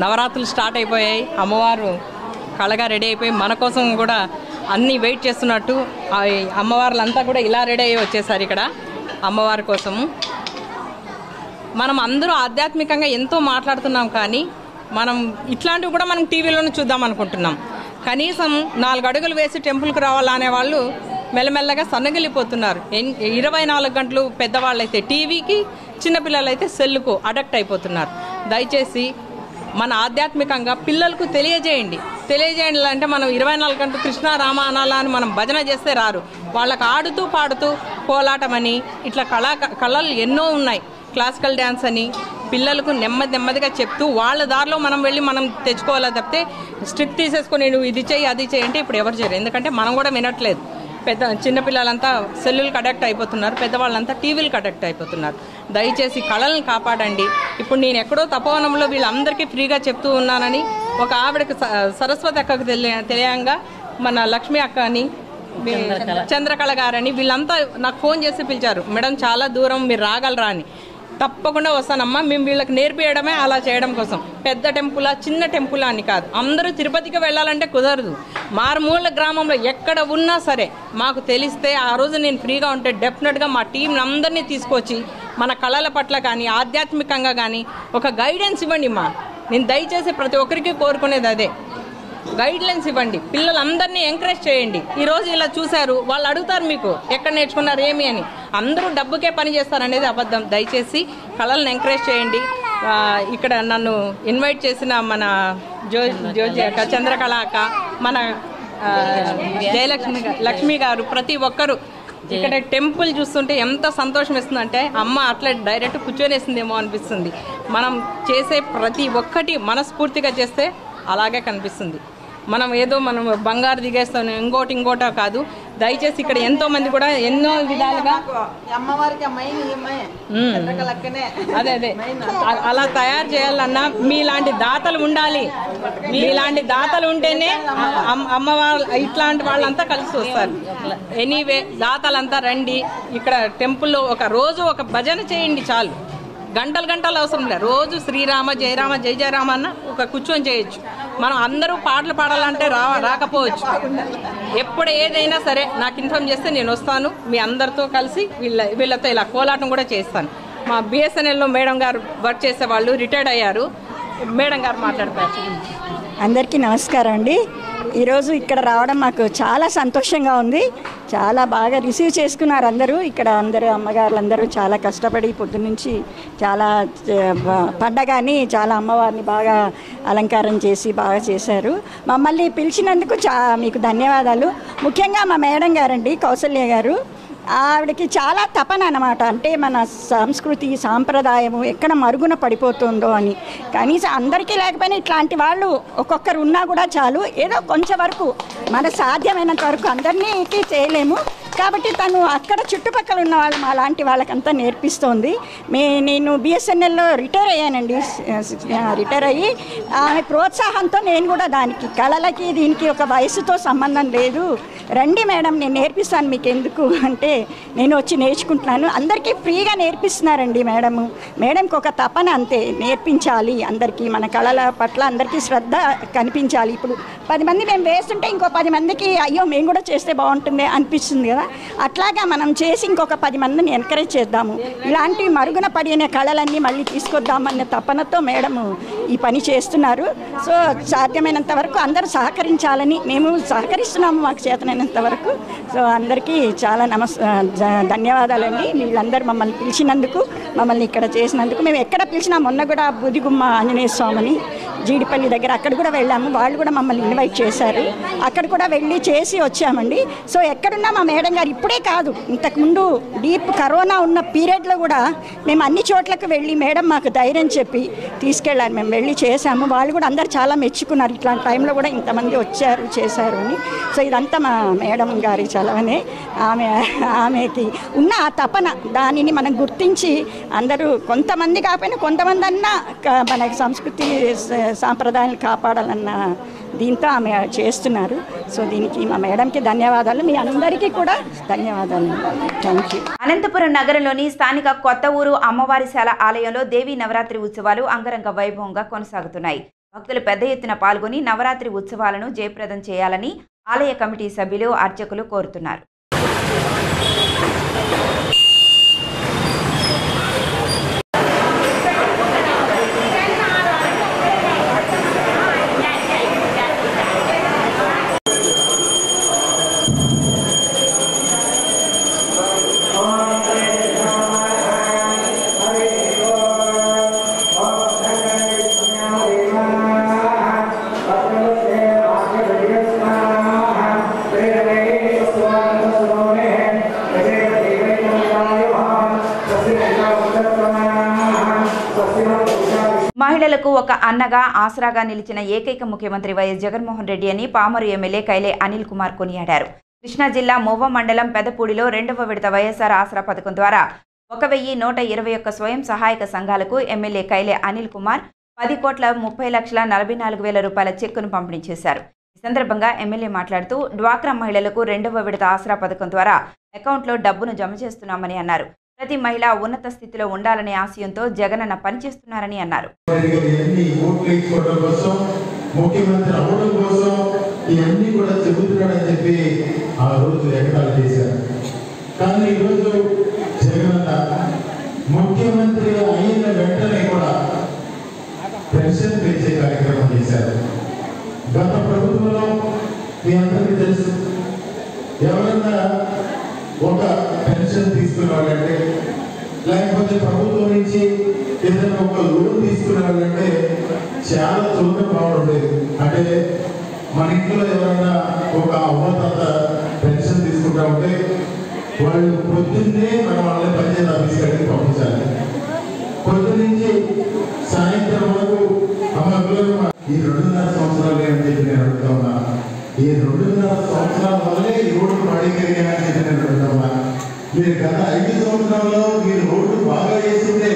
నవరాత్రులు స్టార్ట్ అయిపోయాయి. అమ్మవారు కళగా రెడీ అయిపోయి మన కోసం కూడా అన్నీ వెయిట్ చేస్తున్నట్టు అమ్మవార్లంతా కూడా ఇలా రెడీ అయ్యి వచ్చేసారు ఇక్కడ అమ్మవారి కోసము. మనం అందరూ ఆధ్యాత్మికంగా ఎంతో మాట్లాడుతున్నాం, కానీ మనం ఇట్లాంటివి కూడా మనం టీవీలోనే చూద్దాం అనుకుంటున్నాం. కనీసం 4 అడుగులు వేసి టెంపుల్కి రావాలనే వాళ్ళు మెల్లమెల్లగా సన్నగిలిపోతున్నారు. 24 గంటలు పెద్దవాళ్ళైతే టీవీకి, చిన్నపిల్లలైతే సెల్లుకు అడక్ట్ అయిపోతున్నారు. దయచేసి మన ఆధ్యాత్మికంగా పిల్లలకు తెలియజేయండి అంటే మనం 24 గంటలు కృష్ణ రామ అనాలా అని మనం భజన చేస్తే రారు. వాళ్ళకు ఆడుతూ పాడుతూ కోలాటమని ఇట్లా కళలు ఎన్నో ఉన్నాయి, క్లాసికల్ డ్యాన్స్ అని పిల్లలకు నెమ్మదిగా చెప్తూ వాళ్ళ దారిలో మనం వెళ్ళి మనం తెచ్చుకోవాలా తప్పితే స్ట్రిప్ తీసేసుకొని నువ్వు ఇది చేయి అది చేయి అంటే ఇప్పుడు ఎవరు చేయరు. ఎందుకంటే మనం కూడా వినట్లేదు. చిన్నపిల్లలంతా సెల్లులకు అడక్ట్ అయిపోతున్నారు, పెద్దవాళ్ళంతా టీవీలకు అడక్ట్ అయిపోతున్నారు. దయచేసి కళలను కాపాడండి. ఇప్పుడు నేను ఎక్కడో తపోవనంలో వీళ్ళందరికీ ఫ్రీగా చెప్తూ ఉన్నానని ఒక ఆవిడకి సరస్వతి అక్కకు తెలియంగా మన లక్ష్మి అక్క అని, చంద్రకళ గారని వీళ్ళంతా నాకు ఫోన్ చేసి పిలిచారు. మేడం చాలా దూరం, మీరు రాగలరా అని. తప్పకుండా వస్తానమ్మా, మేము వీళ్ళకి నేర్పియడమే అలా చేయడం కోసం. పెద్ద టెంపులా చిన్న టెంపులా అని కాదు, అందరూ తిరుపతికి వెళ్ళాలంటే కుదరదు. మారుమూల గ్రామంలో ఎక్కడ ఉన్నా సరే మాకు తెలిస్తే ఆ రోజు నేను ఫ్రీగా ఉంటే డెఫినెట్గా మా టీం అందరినీ తీసుకొచ్చి మన కళల పట్ల కానీ ఆధ్యాత్మికంగా కానీ ఒక గైడెన్స్ ఇవ్వండి. నేను దయచేసి ప్రతి ఒక్కరికి కోరుకునేది అదే, గైడ్లైన్స్ ఇవ్వండి. పిల్లలందరినీ ఎంకరేజ్ చేయండి. ఈరోజు ఇలా చూశారు, వాళ్ళు అడుగుతారు మీకు ఎక్కడ నేర్చుకున్నారు ఏమి అని. అందరూ డబ్బుకే పని చేస్తారనేది అబద్ధం. దయచేసి కళలను ఎంకరేజ్ చేయండి. ఇక్కడ నన్ను ఇన్వైట్ చేసిన మన జోజి అక్క, చంద్రకళ అక్క, మన లక్ష్మి గారు, ప్రతి ఒక్కరు ఇక్కడ టెంపుల్ చూస్తుంటే ఎంత సంతోషం ఇస్తుందంటే అమ్మ అట్లా డైరెక్ట్ కూర్చొనేసిందేమో అనిపిస్తుంది. మనం చేసే ప్రతి ఒక్కటి మనస్ఫూర్తిగా చేస్తే అలాగే కనిపిస్తుంది. మనం బంగారు దిగేస్తాం ఇంకోటో కాదు. దయచేసి ఇక్కడ ఎంతో మంది కూడా ఎన్నో విధాలుగా అదే అలా తయారు చేయాలన్నా మీలాంటి దాతలు ఉండాలి. మీలాంటి దాతలు ఉంటేనే అమ్మవారు ఇట్లాంటి వాళ్ళంతా కలిసి వస్తారు. ఎనీవే దాతలంతా రండి. ఇక్కడ టెంపుల్లో ఒక రోజు ఒక భజన చేయండి చాలు, గంటలు అవసరం లేదు. రోజు శ్రీరామ జయరామ జయ జయరామ అన్న ఒక కూర్చొని చేయొచ్చు. మనం అందరూ పాటలు పాడాలంటే రాకపోవచ్చు. ఎప్పుడు ఏదైనా సరే నాకు ఇన్ఫార్మ్ చేస్తే నేను వస్తాను. మీ అందరితో కలిసి వీళ్ళతో ఇలా కోలాటం కూడా చేస్తాను. మా బిఎస్ఎన్ఎల్లో మేడం గారు వర్క్ చేసేవాళ్ళు రిటైర్డ్ అయ్యారు. మేడం గారు మాట్లాడతారు. అందరికీ నమస్కారం అండి. ఈరోజు ఇక్కడ రావడం మాకు చాలా సంతోషంగా ఉంది. చాలా బాగా రిసీవ్ చేసుకున్నారు అందరూ. ఇక్కడ అందరూ అమ్మగారులందరూ చాలా కష్టపడి పొద్దున్నుంచి చాలా పండగని చాలా అమ్మవారిని బాగా అలంకారం చేసి బాగా చేశారు. మమ్మల్ని పిలిచినందుకు మీకు ధన్యవాదాలు. ముఖ్యంగా మా మేడం గారండి, కౌసల్య గారు, ఆవిడకి చాలా తపన అన్నమాట. అంటే మన సంస్కృతి సాంప్రదాయము ఎక్కడ మరుగున పడిపోతుందో అని. కనీసం అందరికీ లేకపోయినా ఇట్లాంటి వాళ్ళు ఒక్కొక్కరు ఉన్నా కూడా చాలు. ఏదో కొంచెం వరకు మన సాధ్యమైనంత వరకు అందరినీ చేయలేము కాబట్టి తను అక్కడ చుట్టుపక్కల ఉన్న వాళ్ళు మా లాంటి వాళ్ళకంతా నేర్పిస్తోంది. నేను బిఎస్ఎన్ఎల్లో రిటైర్ అయ్యానండి. రిటైర్ అయ్యి ఆమె ప్రోత్సాహంతో నేను కూడా దానికి కళలకి దీనికి ఒక వయసుతో సంబంధం లేదు, రండి మేడం నేను నేర్పిస్తాను మీకు ఎందుకు అంటే నేను వచ్చి నేర్చుకుంటున్నాను. అందరికీ ఫ్రీగా నేర్పిస్తున్నారండి మేడంకి ఒక తపన అంతే, నేర్పించాలి అందరికీ, మన కళల పట్ల అందరికీ శ్రద్ధ కనిపించాలి. ఇప్పుడు 10 మంది మేము వేస్తుంటే ఇంకో 10 మందికి అయ్యో మేము కూడా చేస్తే బాగుంటుంది అనిపిస్తుంది కదా. అట్లాగా మనం చేసి ఇంకొక 10 మందిని ఎంకరేజ్ చేద్దాము. ఇలాంటి మరుగున పడిన కళలన్నీ మళ్ళీ తీసుకొద్దామన్న తపనతో మేడం ఈ పని చేస్తున్నారు. సో సాధ్యమైనంత వరకు అందరూ సహకరించాలని మేము సహకరిస్తున్నాము మాకు చేతనైనంత వరకు. సో అందరికీ చాలా ధన్యవాదాలండి. వీళ్ళందరూ మమ్మల్ని పిలిచినందుకు, మమ్మల్ని ఇక్కడ చేసినందుకు. మేము ఎక్కడ పిలిచినా, మొన్న కూడా బుదిగుమ్మ ఆంజనేయ స్వామిని జీడిపల్లి దగ్గర అక్కడ కూడా వెళ్ళాము. వాళ్ళు కూడా మమ్మల్ని ఇన్వైట్ చేశారు. అక్కడ కూడా వెళ్ళి చేసి వచ్చామండి. సో ఎక్కడున్నా మా మేడం గారు ఇప్పుడే కాదు, ఇంతకుముందు డీప్ కరోనా ఉన్న పీరియడ్లో కూడా మేము అన్ని చోట్లకు వెళ్ళి మేడం మాకు ధైర్యం చెప్పి తీసుకెళ్ళాను. మేము వెళ్ళి చేశాము. వాళ్ళు కూడా అందరు చాలా మెచ్చుకున్నారు. ఇట్లాంటి టైంలో కూడా ఇంతమంది వచ్చారు చేశారు అని. సో ఇదంతా మా మేడం గారి చలవనే. ఆమెకి ఉన్న ఆ తపన, దానిని మనం గుర్తించి అందరూ కొంతమంది కాకపోయినా కొంతమంది అన్నా మన సంస్కృతి సాంప్రదాయాలను కాపాడాలన్న దీంతో ఆమె చేస్తున్నారు. సో దీనికి మా మేడంకి ధన్యవాదాలు, మీ అందరికీ కూడా ధన్యవాదాలు. Thank you. అనంతపురం నగరంలోని స్థానిక కొత్త ఊరు అమ్మవారిశాల ఆలయంలో దేవీ నవరాత్రి ఉత్సవాలు అంగరంగ వైభవంగా కొనసాగుతున్నాయి. భక్తులు పెద్ద ఎత్తున పాల్గొని నవరాత్రి ఉత్సవాలను జయప్రదం చేయాలని ఆలయ కమిటీ సభ్యులు, అర్చకులు కోరుతున్నారు. మహిళలకు ఒక అన్నగా ఆసరాగా నిలిచిన ఏకైక ముఖ్యమంత్రి వైఎస్ జగన్మోహన్ రెడ్డి అని పామరు ఎమ్మెల్యే కైలే అనిల్ కుమార్ కొనియాడారు. కృష్ణా జిల్లా మొవ్వ మండలం పెదపూడిలో 2వ విడత వైఎస్ఆర్ ఆసరా పథకం ద్వారా 1121 స్వయం సహాయక సంఘాలకు ఎమ్మెల్యే కైలే అనిల్ కుమార్ 10,30,44,000 రూపాయల చెక్కును పంపిణీ చేశారు. ఈ సందర్భంగా ఎమ్మెల్యే మాట్లాడుతూ డ్వాక్రా మహిళలకు 2వ విడత ఆసరా పథకం ద్వారా అకౌంట్లో డబ్బును జమ చేస్తున్నామని అన్నారు. ప్రతి మహిళ ఉన్నత స్థితిలో ఉండాలనే ఆశయంతో జగనన్న పనిచేస్తున్నారని అన్నారు. ముఖ్యమంత్రి అవ్వడం కోసం ఇవన్నీ కూడా చెబుతున్నాడని చెప్పి ఆ రోజు ఎగతాళి చేశారు. కానీ ఈరోజు జగనన్న ముఖ్యమంత్రి అయిన వెంటనే కూడా పెన్షన్ పెంచే కార్యక్రమం చేశారు. గత ప్రభుత్వంలో మీ అందరికీ తెలుసు, ఎవరన్నా ఒక పెన్షన్ తీసుకునే వాళ్ళంటే, లేకపోతే ప్రభుత్వం నుంచి ఏదైనా ఒక లోన్ తీసుకునే వాళ్ళంటే చాలా చూడడం బాగుండేది. అంటే మన ఇంట్లో ఎవరైనా ఒక అవ్వతాత పెన్షన్ తీసుకుంటా ఉంటే వాళ్ళు పొద్దున్నే మనం వాళ్ళని పంచాయతీ ఆఫీస్ కాడికి పంపించాలి. పొద్దున్నుంచి సాయంత్రం వరకు ఈ 2.5 సంవత్సరాలు అని చెప్పి నేను అడుగుతా ఉన్నా. ఈ 2.5 సంవత్సరాల వల్లే ఈ రోడ్డు పడిపోయాయని చెప్పి నేను అడుగుతా ఉన్నా. మీరు గత 5 సంవత్సరాల్లో మీరు రోడ్డు బాగా చేస్తుంటే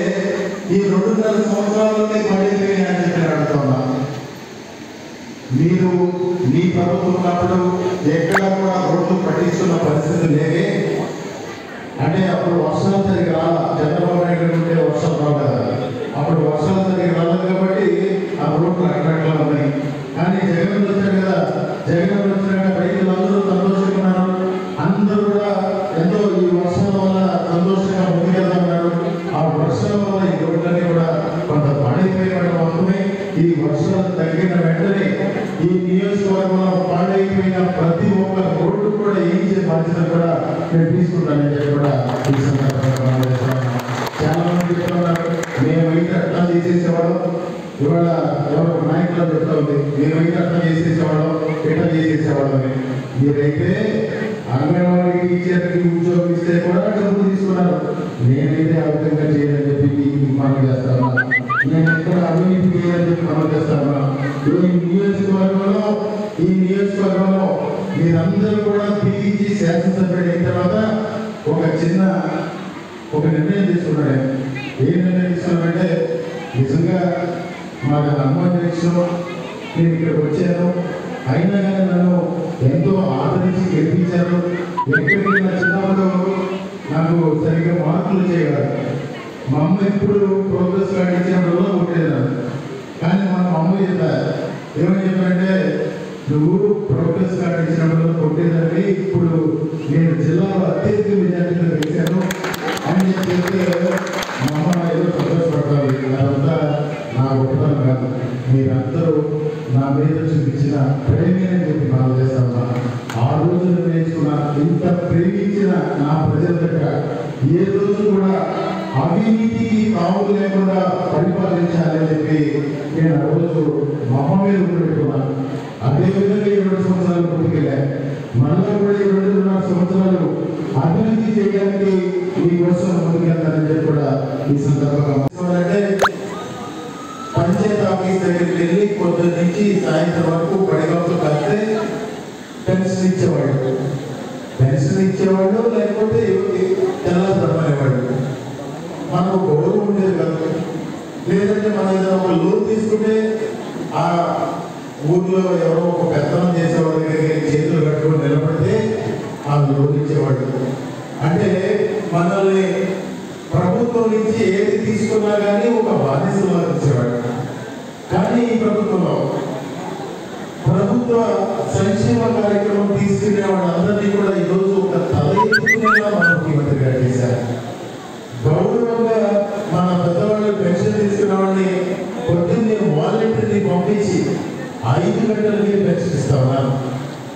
ఈ 2.5 సంవత్సరాలనే పడిపోయాయని చెప్పి నేను అడుగుతా ఉన్నా. మీరు మీ ప్రభుత్వం ఉన్నప్పుడు ఎక్కడ కూడా రోడ్లు పట్టిస్తున్న పరిస్థితి లేదే. అంటే అప్పుడు వర్షాలు సరిగ్గా రాల, చంద్రబాబు నాయుడు ఉంటే వర్షాలు రావు కదా, అప్పుడు వర్షాలు సరిగ్గా రాలేదు కాబట్టి ఆ రోడ్లు అక్కడక్కడ ఉన్నాయి. కానీ జగన్ వచ్చాడు కదా, జగన్ వచ్చినాక రైతులందరూ సంతోషంగా ఉన్నారు. అందరూ కూడా ఎంతో ఈ వర్షాల వల్ల సంతోషంగా ముందుకెళ్తా ఉన్నారు. ఆ వర్షాల వల్ల ఈ రోడ్లన్నీ కూడా కొంత పాడైపోయిన మాత్రమే. ఈ వర్షాలు తగ్గిన వెంటనే ఈ నియోజకవర్గంలో పాడైపోయిన ప్రతి ఒక్క రోడ్డు కూడా వేయించే బాధ్యత కూడా నేను తీసుకుంటానని చెప్పి కూడా ఈ సందర్భంగా చాలా మంది చెప్తున్నారు, మేమైతే అట్లా చేసేసేవాళ్ళం, ఇవాళ ఎవరో నాయకులు చెప్తా ఉంది మేమైతే అట్లా చేసేసేవాళ్ళం, ఎట్లా చేసేసేవాళ్ళం అని. మీరైతే అంగన్వాడీ టీచర్కి ఉద్యోగం ఇస్తే కూడా డబ్బులు తీసుకున్నారు. నేనైతే ఆ విధంగా చేయాలని చెప్పి మనం చేస్తాను. నేను ఎక్కడ అవినీతి చేయాలని చెప్పి మనం చేస్తాను. ఈ నియోజకవర్గంలో మీరందరూ కూడా తిరిగి శాసనసభ్యుడు అయిన తర్వాత ఒక నిర్ణయం తీసుకున్నాడు. ఏ నిర్ణయం తీసుకున్నాడంటే, నిజంగా మాకు అనుమతి ఇచ్చిన నేను ఇక్కడికి వచ్చాను, అయినా కానీ నన్ను ఎంతో ఆదరించి గెలిపించారు. ఎక్కడికి నా చిన్నప్పుడు నాకు సరిగ్గా మార్కులు చేయగలరు. మా అమ్మ ఎప్పుడు ప్రోగ్రెస్ కార్డు ఇచ్చినప్పుడు కొట్టేదాన్ని. కానీ మా అమ్మ చెప్పారు, ఏమని చెప్పారంటే, నువ్వు ప్రోగ్రెస్ కార్డు ఇచ్చినప్పుడు కొట్టేదాన్ని, ఇప్పుడు నేను జిల్లాలో ఏ రోజు కూడా అవినీతికి తావు లేకుండా పరిపాలించాలని చెప్పి నేను ఆ రోజు మొహం మీద పెట్టుకున్నాను. అదేవిధంగా 7 సంవత్సరాలు పూర్తికెళ్ళా. మళ్ళా కూడా 2.5 సంవత్సరాలు అభివృద్ధి చేయడానికి మీకోసం ముందుకెళ్తానని చెప్పి కూడా ఈ సందర్భంగా అంటే పంచాయతీ ఆఫీస్ దగ్గరికి వెళ్ళి పొద్దున్న నుంచి సాయంత్రం వరకు పడిగాపులు కాస్తే పెన్షన్ ఇచ్చేవాళ్ళు లేకపోతే తెల్లవాడు మనకు గౌరవం ఉండేది కాదు. లేదంటే మనం ఏదైనా ఒక లోన్ తీసుకుంటే ఆ ఊర్లో ఎవరో ఒక పెత్తనం చేసేవాళ్ళ దగ్గర చేతులు కట్టుకొని నిలబడితే ఆ లోన్ ఇచ్చేవాడు. అంటే మనల్ని ప్రభుత్వం నుంచి ఏది తీసుకున్నా కానీ ఒక బాధ్యతలో ఇచ్చేవాడు. కానీ ఈ ప్రభుత్వంలో ప్రభుత్వ సంక్షేమ కార్యక్రమం తీసుకునే వాళ్ళందరినీ కూడా ఈరోజు ఒక తల ఎత్తుకునేలా మన ముఖ్యమంత్రి గారు చేశారు. గౌరవంగా మన పెద్దవాళ్ళు పెన్షన్ తీసుకునే వాళ్ళని పొద్దున్నే వాలంటీర్ని పంపించి 5 గంటలకి పెన్షన్ ఇస్తా ఉన్నాను.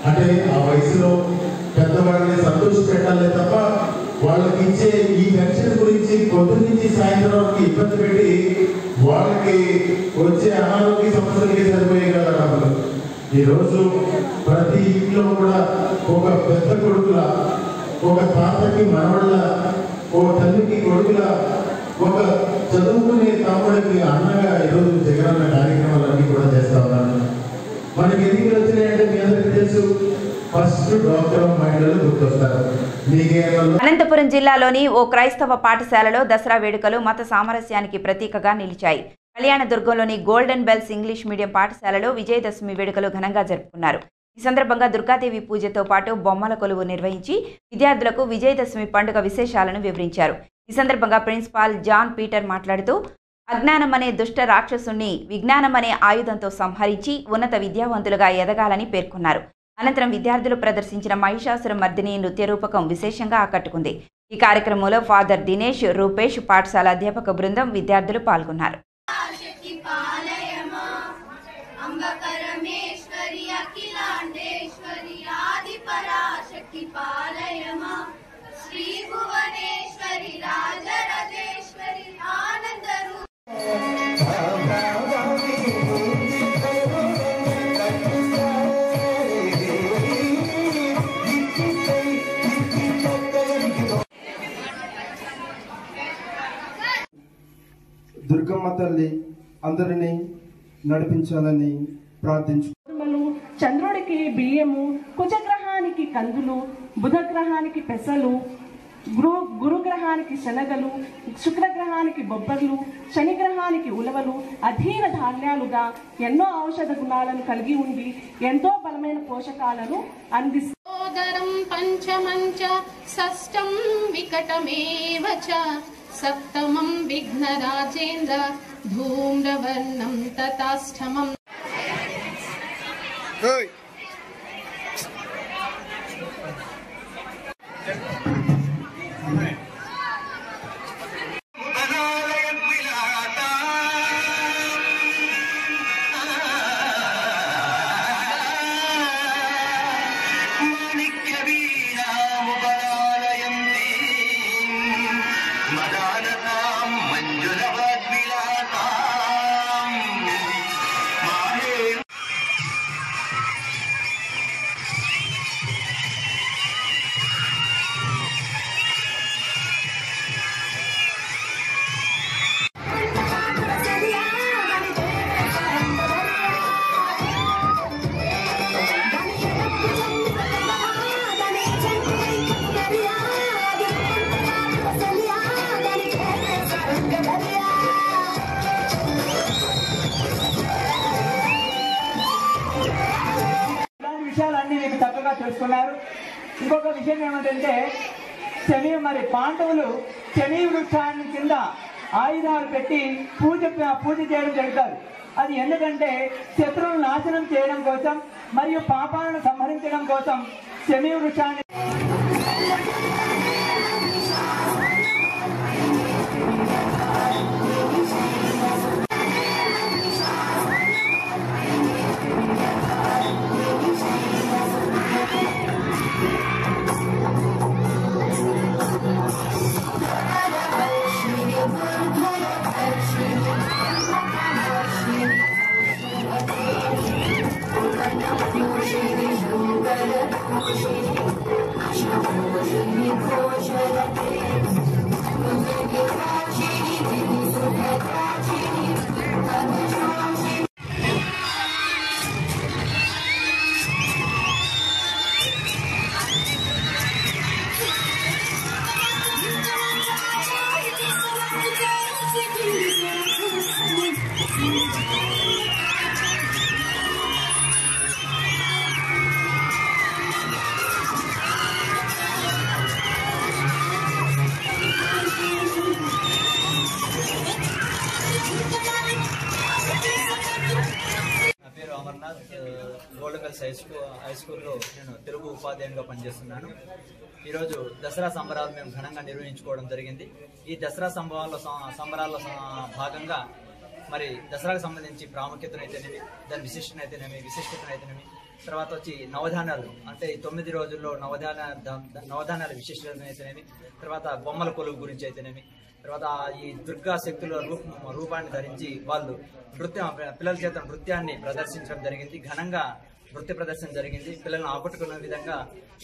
అంటే ఆ వయసులో పెద్దవాళ్ళని సంతోష పెట్టాలే తప్ప వాళ్ళకి ఇచ్చే ఈ పెన్షన్ గురించి పొద్దున్న నుంచి సాయంత్రం వరకు ఇబ్బంది పెట్టి వాళ్ళకి వచ్చే అనారోగ్య సమస్యలకి సరిపోయే కదా డబ్బులు. ఈరోజు ప్రతి ఇంట్లో కూడా ఒక పెద్ద కొడుకుల, ఒక తాతకి మనవళ్ళ, ఒక తల్లికి కొడుకుల, ఒక చదువుకునే తమ్ముడికి అన్నగా ఈరోజు జగనన్న కార్యక్రమాలన్నీ కూడా చేస్తా ఉన్నాను. మనకి ఎన్నికలు వచ్చినాయంటే మీ అందరికీ తెలుసు, ఫస్ట్ డాక్టర్ మహిళలు గుర్తొస్తారు. అనంతపురం జిల్లాలోని ఓ క్రైస్తవ పాఠశాలలో దసరా వేడుకలు మత సామరస్యానికి ప్రతీకగా నిలిచాయి. కళ్యాణదుర్గంలోని గోల్డెన్ బెల్స్ ఇంగ్లీష్ మీడియం పాఠశాలలో విజయదశమి వేడుకలు ఘనంగా జరుపుకున్నారు. ఈ సందర్భంగా దుర్గాదేవి పూజతో పాటు బొమ్మల కొలువు నిర్వహించి విద్యార్థులకు విజయదశమి పండుగ విశేషాలను వివరించారు. ఈ సందర్భంగా ప్రిన్సిపాల్ జాన్ పీటర్ మాట్లాడుతూ అజ్ఞానం అనే దుష్ట రాక్షసుని విజ్ఞానం అనే ఆయుధంతో సంహరించి ఉన్నత విద్యావంతులుగా ఎదగాలని పేర్కొన్నారు. అనంతరం విద్యార్థులు ప్రదర్శించిన మహిషాసుర మర్దిని నృత్య రూపకం విశేషంగా ఆకట్టుకుంది. ఈ కార్యక్రమంలో ఫాదర్ దినేష్, రూపేష్, పాఠశాల అధ్యాపక బృందం, విద్యార్థులు పాల్గొన్నారు. దుర్గమ్మ తల్లి అందరినీ నడిపించాలని ప్రార్థించు. చంద్రుడికి బియ్యము, కుజగ్రహానికి కందులు, బుధగ్రహానికి పెసలు, గురుగ్రహానికి శనగలు, శుక్రగ్రహానికి బొబ్బర్లు, శనిగ్రహానికి ఉలవలు అధీన ధాన్యాలుగా ఎన్నో ఔషధ గుణాలను కలిగి ఉండి ఎంతో బలమైన పోషకాలను అందిస్తారు. పంచమంచ షష్టం వికటమేవ చ సప్తమం విఘ్నరాజేంద్ర ధూమ్రవర్ణం తథాష్టమం. విషయాలన్నీ మీకు చక్కగా తెలుసుకున్నారు. ఇంకొక విషయం ఏమిటంటే పాండవులు శని వృక్షాన్ని కింద ఆయుధాలు పెట్టి పూజ చేయడం జరుగుతారు. అది ఎందుకంటే శత్రువులను నాశనం చేయడం కోసం మరియు పాపాలను సంహరించడం కోసం శని వృక్షాన్ని గోల్డెన్ హై స్కూల్లో నేను తెలుగు ఉపాధ్యాయునిగా పనిచేస్తున్నాను. ఈరోజు దసరా సంబరాలు మేము ఘనంగా నిర్వహించుకోవడం జరిగింది. ఈ దసరా సంబరాల్లో భాగంగా మరి దసరాకు సంబంధించి ప్రాముఖ్యతనైతేనేమి, దాని విశిష్టతనైతేనేమి, తర్వాత వచ్చి నవధాన్యాలు అంటే 9 రోజుల్లో నవధాన్యాల విశిష్టతనైతేనేమి, తర్వాత బొమ్మల కొలువు గురించి అయితేనేమి, తర్వాత ఈ దుర్గా శక్తుల రూపాన్ని ధరించి వాళ్ళు పిల్లల చేత నృత్యాన్ని ప్రదర్శించడం జరిగింది. ఘనంగా నృత్య ప్రదర్శన జరిగింది. పిల్లలను ఆకట్టుకున్న విధంగా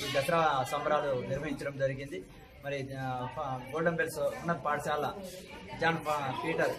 ఈ దసరా సంబరాలు నిర్వహించడం జరిగింది. మరి గోల్డెన్ బెల్స్ ఉన్నత పాఠశాల జాన్ పీటర్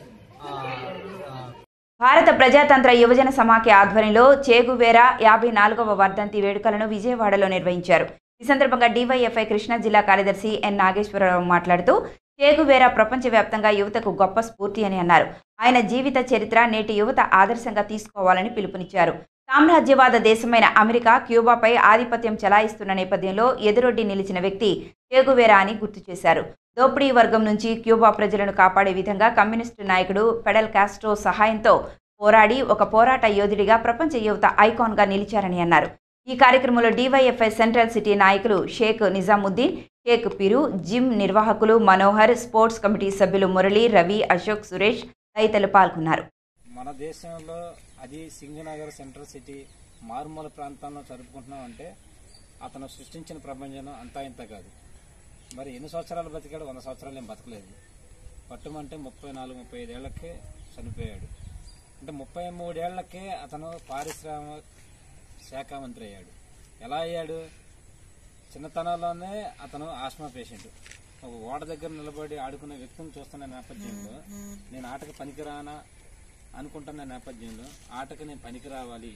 భారత ప్రజాతంత్ర యువజన సమాఖ్య ఆధ్వర్యంలో చేగువేరా 54వ వర్ధంతి వేడుకలను విజయవాడలో నిర్వహించారు. ఈ సందర్భంగా డివైఎఫ్ఐ కృష్ణా జిల్లా కార్యదర్శి ఎన్ నాగేశ్వరరావు మాట్లాడుతూ చేగువేరా ప్రపంచవ్యాప్తంగా యువతకు గొప్ప స్ఫూర్తి అని అన్నారు. ఆయన జీవిత చరిత్ర నేటి యువత ఆదర్శంగా తీసుకోవాలని పిలుపునిచ్చారు. సామ్రాజ్యవాద దేశమైన అమెరికా క్యూబాపై ఆధిపత్యం చెలాయిస్తున్న నేపథ్యంలో ఎదురొడ్డి నిలిచిన వ్యక్తి చేగువేరా అని గుర్తు చేశారు. దోపిడీ వర్గం నుంచి క్యూబా ప్రజలను కాపాడే విధంగా కమ్యూనిస్టు నాయకుడు ఫెడల్ కాస్ట్రో సహాయంతో పోరాడి ఒక పోరాట యోధుడిగా ప్రపంచ యువత ఐకాన్గా నిలిచారని అన్నారు. ఈ కార్యక్రమంలో డివైఎఫ్ఐ సెంట్రల్ సిటీ నాయకులు షేక్ నిజాముద్దీన్, షేక్ పిరు, జిమ్ నిర్వాహకులు మనోహర్, స్పోర్ట్స్ కమిటీ సభ్యులు మురళి, రవి, అశోక్, సురేష్ తదితరులు పాల్గొన్నారు. మన దేశంలో అది సింగనగర్ సెంట్రల్ సిటీ మారుమూల ప్రాంతంలో జరుపుకుంటున్నాం అంటే అతను సృష్టించిన ప్రపంచం అంతా ఇంత కాదు. మరి ఎన్ని సంవత్సరాలు బతికాడు? 100 సంవత్సరాలు ఏం బతకలేదు. పట్టుమంటే 34-35 ఏళ్లకే చనిపోయాడు. అంటే 33 ఏళ్లకే అతను పారిశ్రామిక శాఖ మంత్రి అయ్యాడు. ఎలా అయ్యాడు? చిన్నతనంలోనే అతను ఆస్మా పేషెంట్. ఒక ఓడ దగ్గర నిలబడి ఆడుకునే వ్యక్తిని చూస్తున్న నేపథ్యంలో నేను ఆటకు పనికిరానా అనుకుంటున్న నేపథ్యంలో ఆటకు నేను పనికి రావాలి,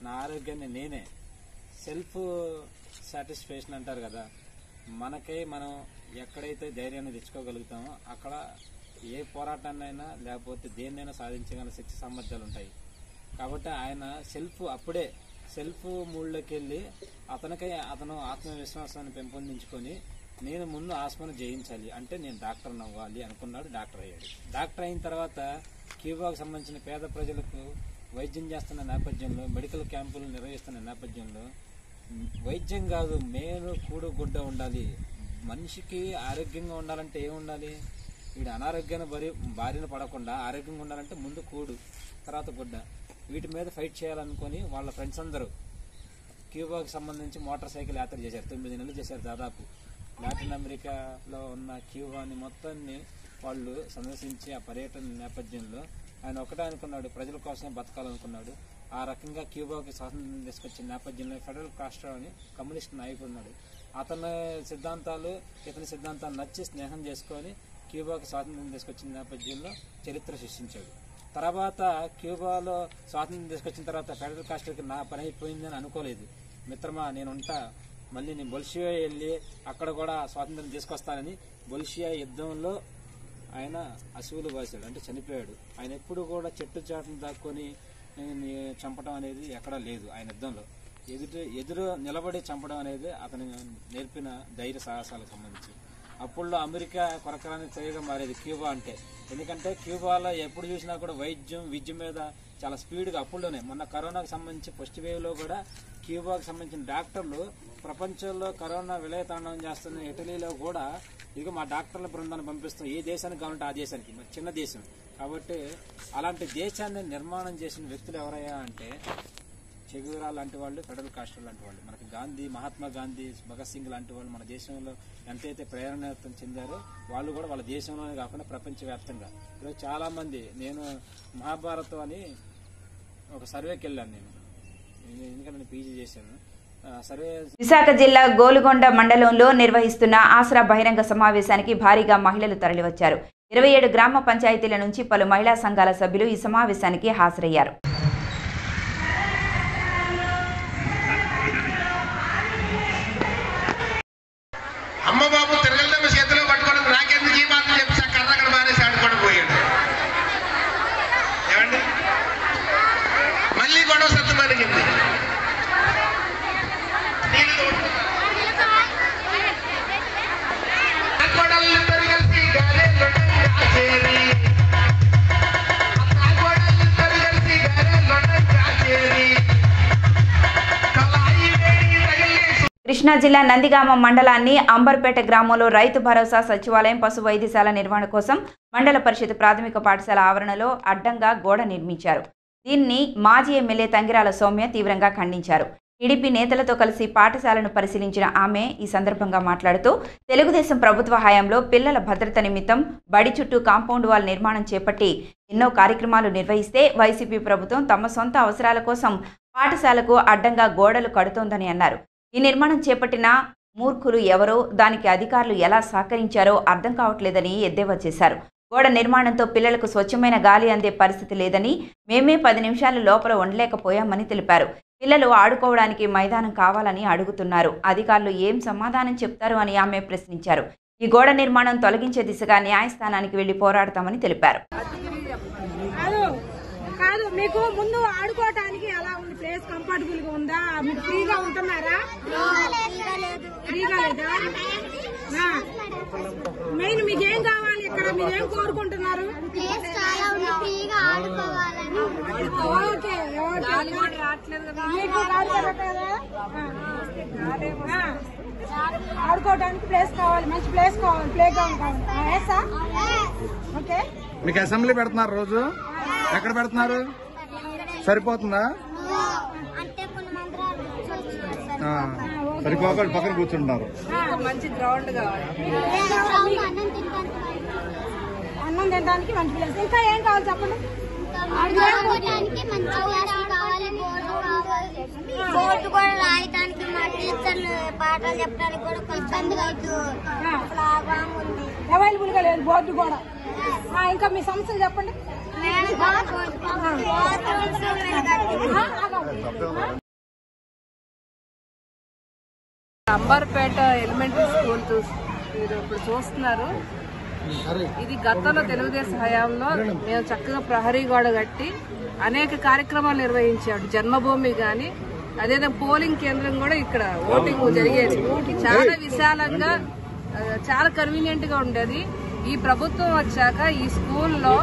నా ఆరోగ్యాన్ని నేనే సెల్ఫ్ సాటిస్ఫాక్షన్ అంటారు కదా, మనకే మనం ఎక్కడైతే ధైర్యాన్ని తెచ్చుకోగలుగుతామో అక్కడ ఏ పోరాటాన్నైనా లేకపోతే దేన్నైనా సాధించగల శక్తి సామర్థ్యాలు ఉంటాయి. కాబట్టి ఆయన అప్పుడే సెల్ఫ్ మూడ్లోకి వెళ్ళి అతను ఆత్మవిశ్వాసాన్ని పెంపొందించుకొని నేను ముందు ఆస్మాను జయించాలి అంటే నేను డాక్టర్ని అవ్వాలి అనుకున్నాడు. డాక్టర్ అయ్యాడు. డాక్టర్ అయిన తర్వాత క్యూబాకు సంబంధించిన పేద ప్రజలకు వైద్యం చేస్తున్న నేపథ్యంలో, మెడికల్ క్యాంపులు నిర్వహిస్తున్న నేపథ్యంలో వైద్యం కాదు మేలు కూడు గుడ్డ ఉండాలి. మనిషికి ఆరోగ్యంగా ఉండాలంటే ఏముండాలి? వీడు అనారోగ్యాన్ని బారిన పడకుండా ఆరోగ్యంగా ఉండాలంటే ముందు కూడు, తర్వాత గుడ్డ. వీటి మీద ఫైట్ చేయాలనుకొని వాళ్ళ ఫ్రెండ్స్ అందరూ క్యూబాకి సంబంధించి మోటార్ సైకిల్ యాత్ర చేశారు. 9 నెలలు చేశారు. దాదాపు లాటిన్ అమెరికాలో ఉన్న క్యూబాని మొత్తాన్ని వాళ్ళు సందర్శించి ఆ పర్యటన నేపథ్యంలో ఆయన ఒకటే అనుకున్నాడు, ప్రజల కోసమే బతకాలనుకున్నాడు. ఆ రకంగా క్యూబాకి స్వాతంత్రం తీసుకొచ్చిన నేపథ్యంలో ఫెడరల్ కాస్ట్రో అని కమ్యూనిస్ట్ నాయకుడు ఉన్నాడు. అతని సిద్ధాంతాలు నచ్చి స్నేహం చేసుకొని క్యూబాకి స్వాతంత్రం తీసుకొచ్చిన నేపథ్యంలో చరిత్ర సృష్టించాడు. తర్వాత క్యూబాలో స్వాతంత్రం తీసుకొచ్చిన తర్వాత ఫెడరల్ కాస్ట్రోకి నా పని అయిపోయిందని అనుకోలేదు. మిత్రమా నేనుంటా, మళ్ళీ నేను బొల్షియా వెళ్ళి అక్కడ కూడా స్వాతంత్రం తీసుకొస్తానని బొల్షియా యుద్ధంలో ఆయన అసువులు బాసాడు, అంటే చనిపోయాడు. ఆయన ఎప్పుడు కూడా చెట్టు చాటును దాక్కొని చంపడం అనేది ఎక్కడా లేదు. ఆయన యుద్ధంలో ఎదురు నిలబడి చంపడం అనేది అతను నేర్పిన ధైర్య సాహసాలకు సంబంధించి. అప్పుల్లో అమెరికా కొరకరాని ప్రయోగం మారేది క్యూబా అంటే. ఎందుకంటే క్యూబాలో ఎప్పుడు చూసినా కూడా విద్య మీద చాలా స్పీడ్గా అప్పుల్లోనే మొన్న కరోనాకు సంబంధించి ఫస్ట్ వేవ్లో కూడా క్యూబాకు సంబంధించిన డాక్టర్లు ప్రపంచంలో కరోనా విలయతాండవం చేస్తున్న ఇటలీలో కూడా ఇక మా డాక్టర్ల బృందాన్ని పంపిస్తాం, ఏ దేశానికి కావాలంటే ఆ దేశానికి. మరి చిన్న దేశం కాబట్టి అలాంటి దేశాన్ని నిర్మాణం చేసిన వ్యక్తులు ఎవరయ్యా అంటే చెగువేరా లాంటి వాళ్ళు, ఫెడరల్ కాస్ట్రో లాంటి వాళ్ళు. మనకి గాంధీ, మహాత్మా గాంధీ, భగత్ సింగ్ లాంటి వాళ్ళు మన దేశంలో ఎంతైతే ప్రేరణ చెందారో వాళ్ళు కూడా వాళ్ళ దేశంలోనే కాకుండా ప్రపంచవ్యాప్తంగా. ఈరోజు చాలామంది, నేను మహాభారతం అని ఒక సర్వేకి వెళ్ళాను నేను, ఎందుకంటే నేను పీజీ చేశాను. సర్వే విశాఖ జిల్లా గోలుగొండ మండలంలో నిర్వహిస్తున్న ఆసరా బహిరంగ సమావేశానికి భారీగా మహిళలు తరలివచ్చారు. 27 గ్రామ పంచాయతీల నుంచి పలు మహిళా సంఘాల సభ్యులు ఈ సమావేశానికి హాజరయ్యారు. అమ్మబాబు తిరగలదమ్మ చేతిలో పట్టుకోవడం నాకెందుకు ఈ మాత్రం చెప్పి కర్రక్కడ మానేసి ఆడుకోవడం పోయాడు. ఏమండి మళ్ళీ గొడవ సత్తుమనిగింది. కృష్ణా జిల్లా నందిగామ మండలాన్ని అంబర్పేట గ్రామంలో రైతు భరోసా సచివాలయం పశు వైద్యశాల నిర్వహణ కోసం మండల పరిషత్ ప్రాథమిక పాఠశాల ఆవరణలో అడ్డంగా గోడ నిర్మించారు. దీన్ని మాజీ ఎమ్మెల్యే తంగిరాల సౌమ్య తీవ్రంగా ఖండించారు. టీడీపీ నేతలతో కలిసి పాఠశాలను పరిశీలించిన ఆమె ఈ సందర్భంగా మాట్లాడుతూ తెలుగుదేశం ప్రభుత్వ హయాంలో పిల్లల భద్రత నిమిత్తం బడి చుట్టూ కాంపౌండ్ వాల్ నిర్మాణం చేపట్టి ఎన్నో కార్యక్రమాలు నిర్వహిస్తే వైసీపీ ప్రభుత్వం తమ సొంత అవసరాల కోసం పాఠశాలకు అడ్డంగా గోడలు కడుతోందని అన్నారు. ఈ నిర్మాణం చేపట్టిన మూర్ఖులు ఎవరో, దానికి అధికారులు ఎలా సహకరించారో అర్థం కావట్లేదని ఎద్దేవా చేశారు. గోడ నిర్మాణంతో పిల్లలకు స్వచ్ఛమైన గాలి అందే పరిస్థితి లేదని, మేమే 10 నిమిషాలు లోపల ఉండలేకపోయామని తెలిపారు. పిల్లలు ఆడుకోవడానికి మైదానం కావాలని అడుగుతున్నారు. అధికారులు ఏం సమాధానం చెప్తారు అని ఆమె ప్రశ్నించారు. ఈ గోడ నిర్మాణం తొలగించే దిశగా న్యాయస్థానానికి వెళ్లి పోరాడతామని తెలిపారు. కాదు, మీకు ముందు ఆడుకోవటానికి ఎలా ఉంది? ప్లేస్ కంఫర్టబుల్ గా ఉందా? మీరు ఫ్రీగా ఉంటున్నారా? ఫ్రీగా లేదా? మెయిన్ మీకేం కావాలి? ఇక్కడ మీరేం కోరుకుంటున్నారు? ఓకే, మీకు ఆడుకోవడానికి ప్లేస్ కావాలి, మంచి ప్లేస్ కావాలి, ప్లే గ్రౌండ్ కావాలి. ఓకే, మీకు అసెంబ్లీ పెడుతున్నారు రోజు? ఎక్కడ పెడుతున్నారు? సరిపోతుందా? సరిపోకుండా పక్కన కూర్చుంటున్నారు. మంచి గ్రౌండ్ కావాలి, అన్నం తినడానికి మంచి ప్లేస్. ఇంకా ఏం కావాలి చెప్పండి? బోర్డు కూడా రాయడానికి, మా టీచర్లు పాఠాలు చెప్పడానికి కూడా ఇబ్బందిగా అవైలబుల్ గా లేదు బోర్డు కూడా. ఇంకా మీ సమస్యలు చెప్పండి. అంబర్పేట ఎలిమెంటరీ స్కూల్ మీరు ఇప్పుడు చూస్తున్నారు. ఇది గతంలో తెలుగుదేశం హయాంలో మేము చక్కగా ప్రహరీ గోడ కట్టి అనేక కార్యక్రమాలు నిర్వహించాడు. జన్మభూమి కానీ అదేవిధంగా పోలింగ్ కేంద్రం కూడా ఇక్కడ ఓటింగ్ జరిగేది. చాలా విశాలంగా, చాలా కన్వీనియంట్ గా ఉండేది. ఈ ప్రభుత్వం వచ్చాక ఈ స్కూల్లో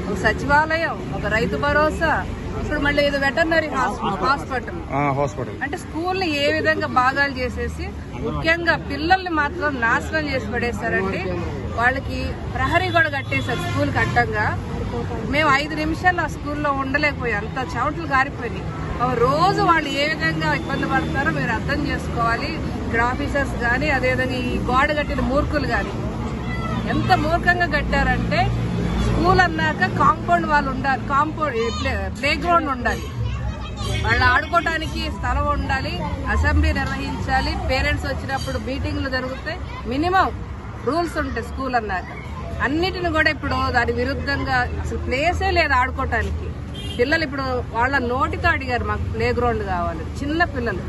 ఒక సచివాలయం, ఒక రైతు భరోసా, ఇప్పుడు మళ్ళీ ఏదో వెటర్నరీ హాస్పిటల్ అంటే స్కూల్ ని ఏ విధంగా భాగాలు చేసేసి ముఖ్యంగా పిల్లల్ని మాత్రం నాశనం చేసి పడేశారండి. వాళ్ళకి ప్రహరీ కూడా కట్టేశారు స్కూల్ కి అడ్డంగా. మేము 5 నిమిషాలు ఆ స్కూల్లో ఉండలేకపోయాం, అంత చెమటలు గారిపోయినాయి. రోజు వాళ్ళు ఏ విధంగా ఇబ్బంది పడతారో మీరు అర్థం చేసుకోవాలి. ఇక్కడ ఆఫీసర్స్ కానీ అదేవిధంగా ఈ గోడ కట్టిన మూర్ఖులు కానీ ఎంత మూర్ఖంగా కట్టారంటే, స్కూల్ అన్నాక కాంపౌండ్ వాళ్ళు ఉండాలి, ప్లే గ్రౌండ్ ఉండాలి, వాళ్ళు ఆడుకోవడానికి స్థలం ఉండాలి, అసెంబ్లీ నిర్వహించాలి, పేరెంట్స్ వచ్చినప్పుడు మీటింగ్లు జరుగుతాయి, మినిమం రూల్స్ ఉంటాయి స్కూల్ అన్నాక. అన్నిటిని కూడా ఇప్పుడు దాని విరుద్ధంగా అసలు ప్లేసే లేదు ఆడుకోవటానికి. పిల్లలు ఇప్పుడు వాళ్ళ నోటితో అడిగారు మాకు ప్లే గ్రౌండ్ కావాలి, చిన్న పిల్లలు.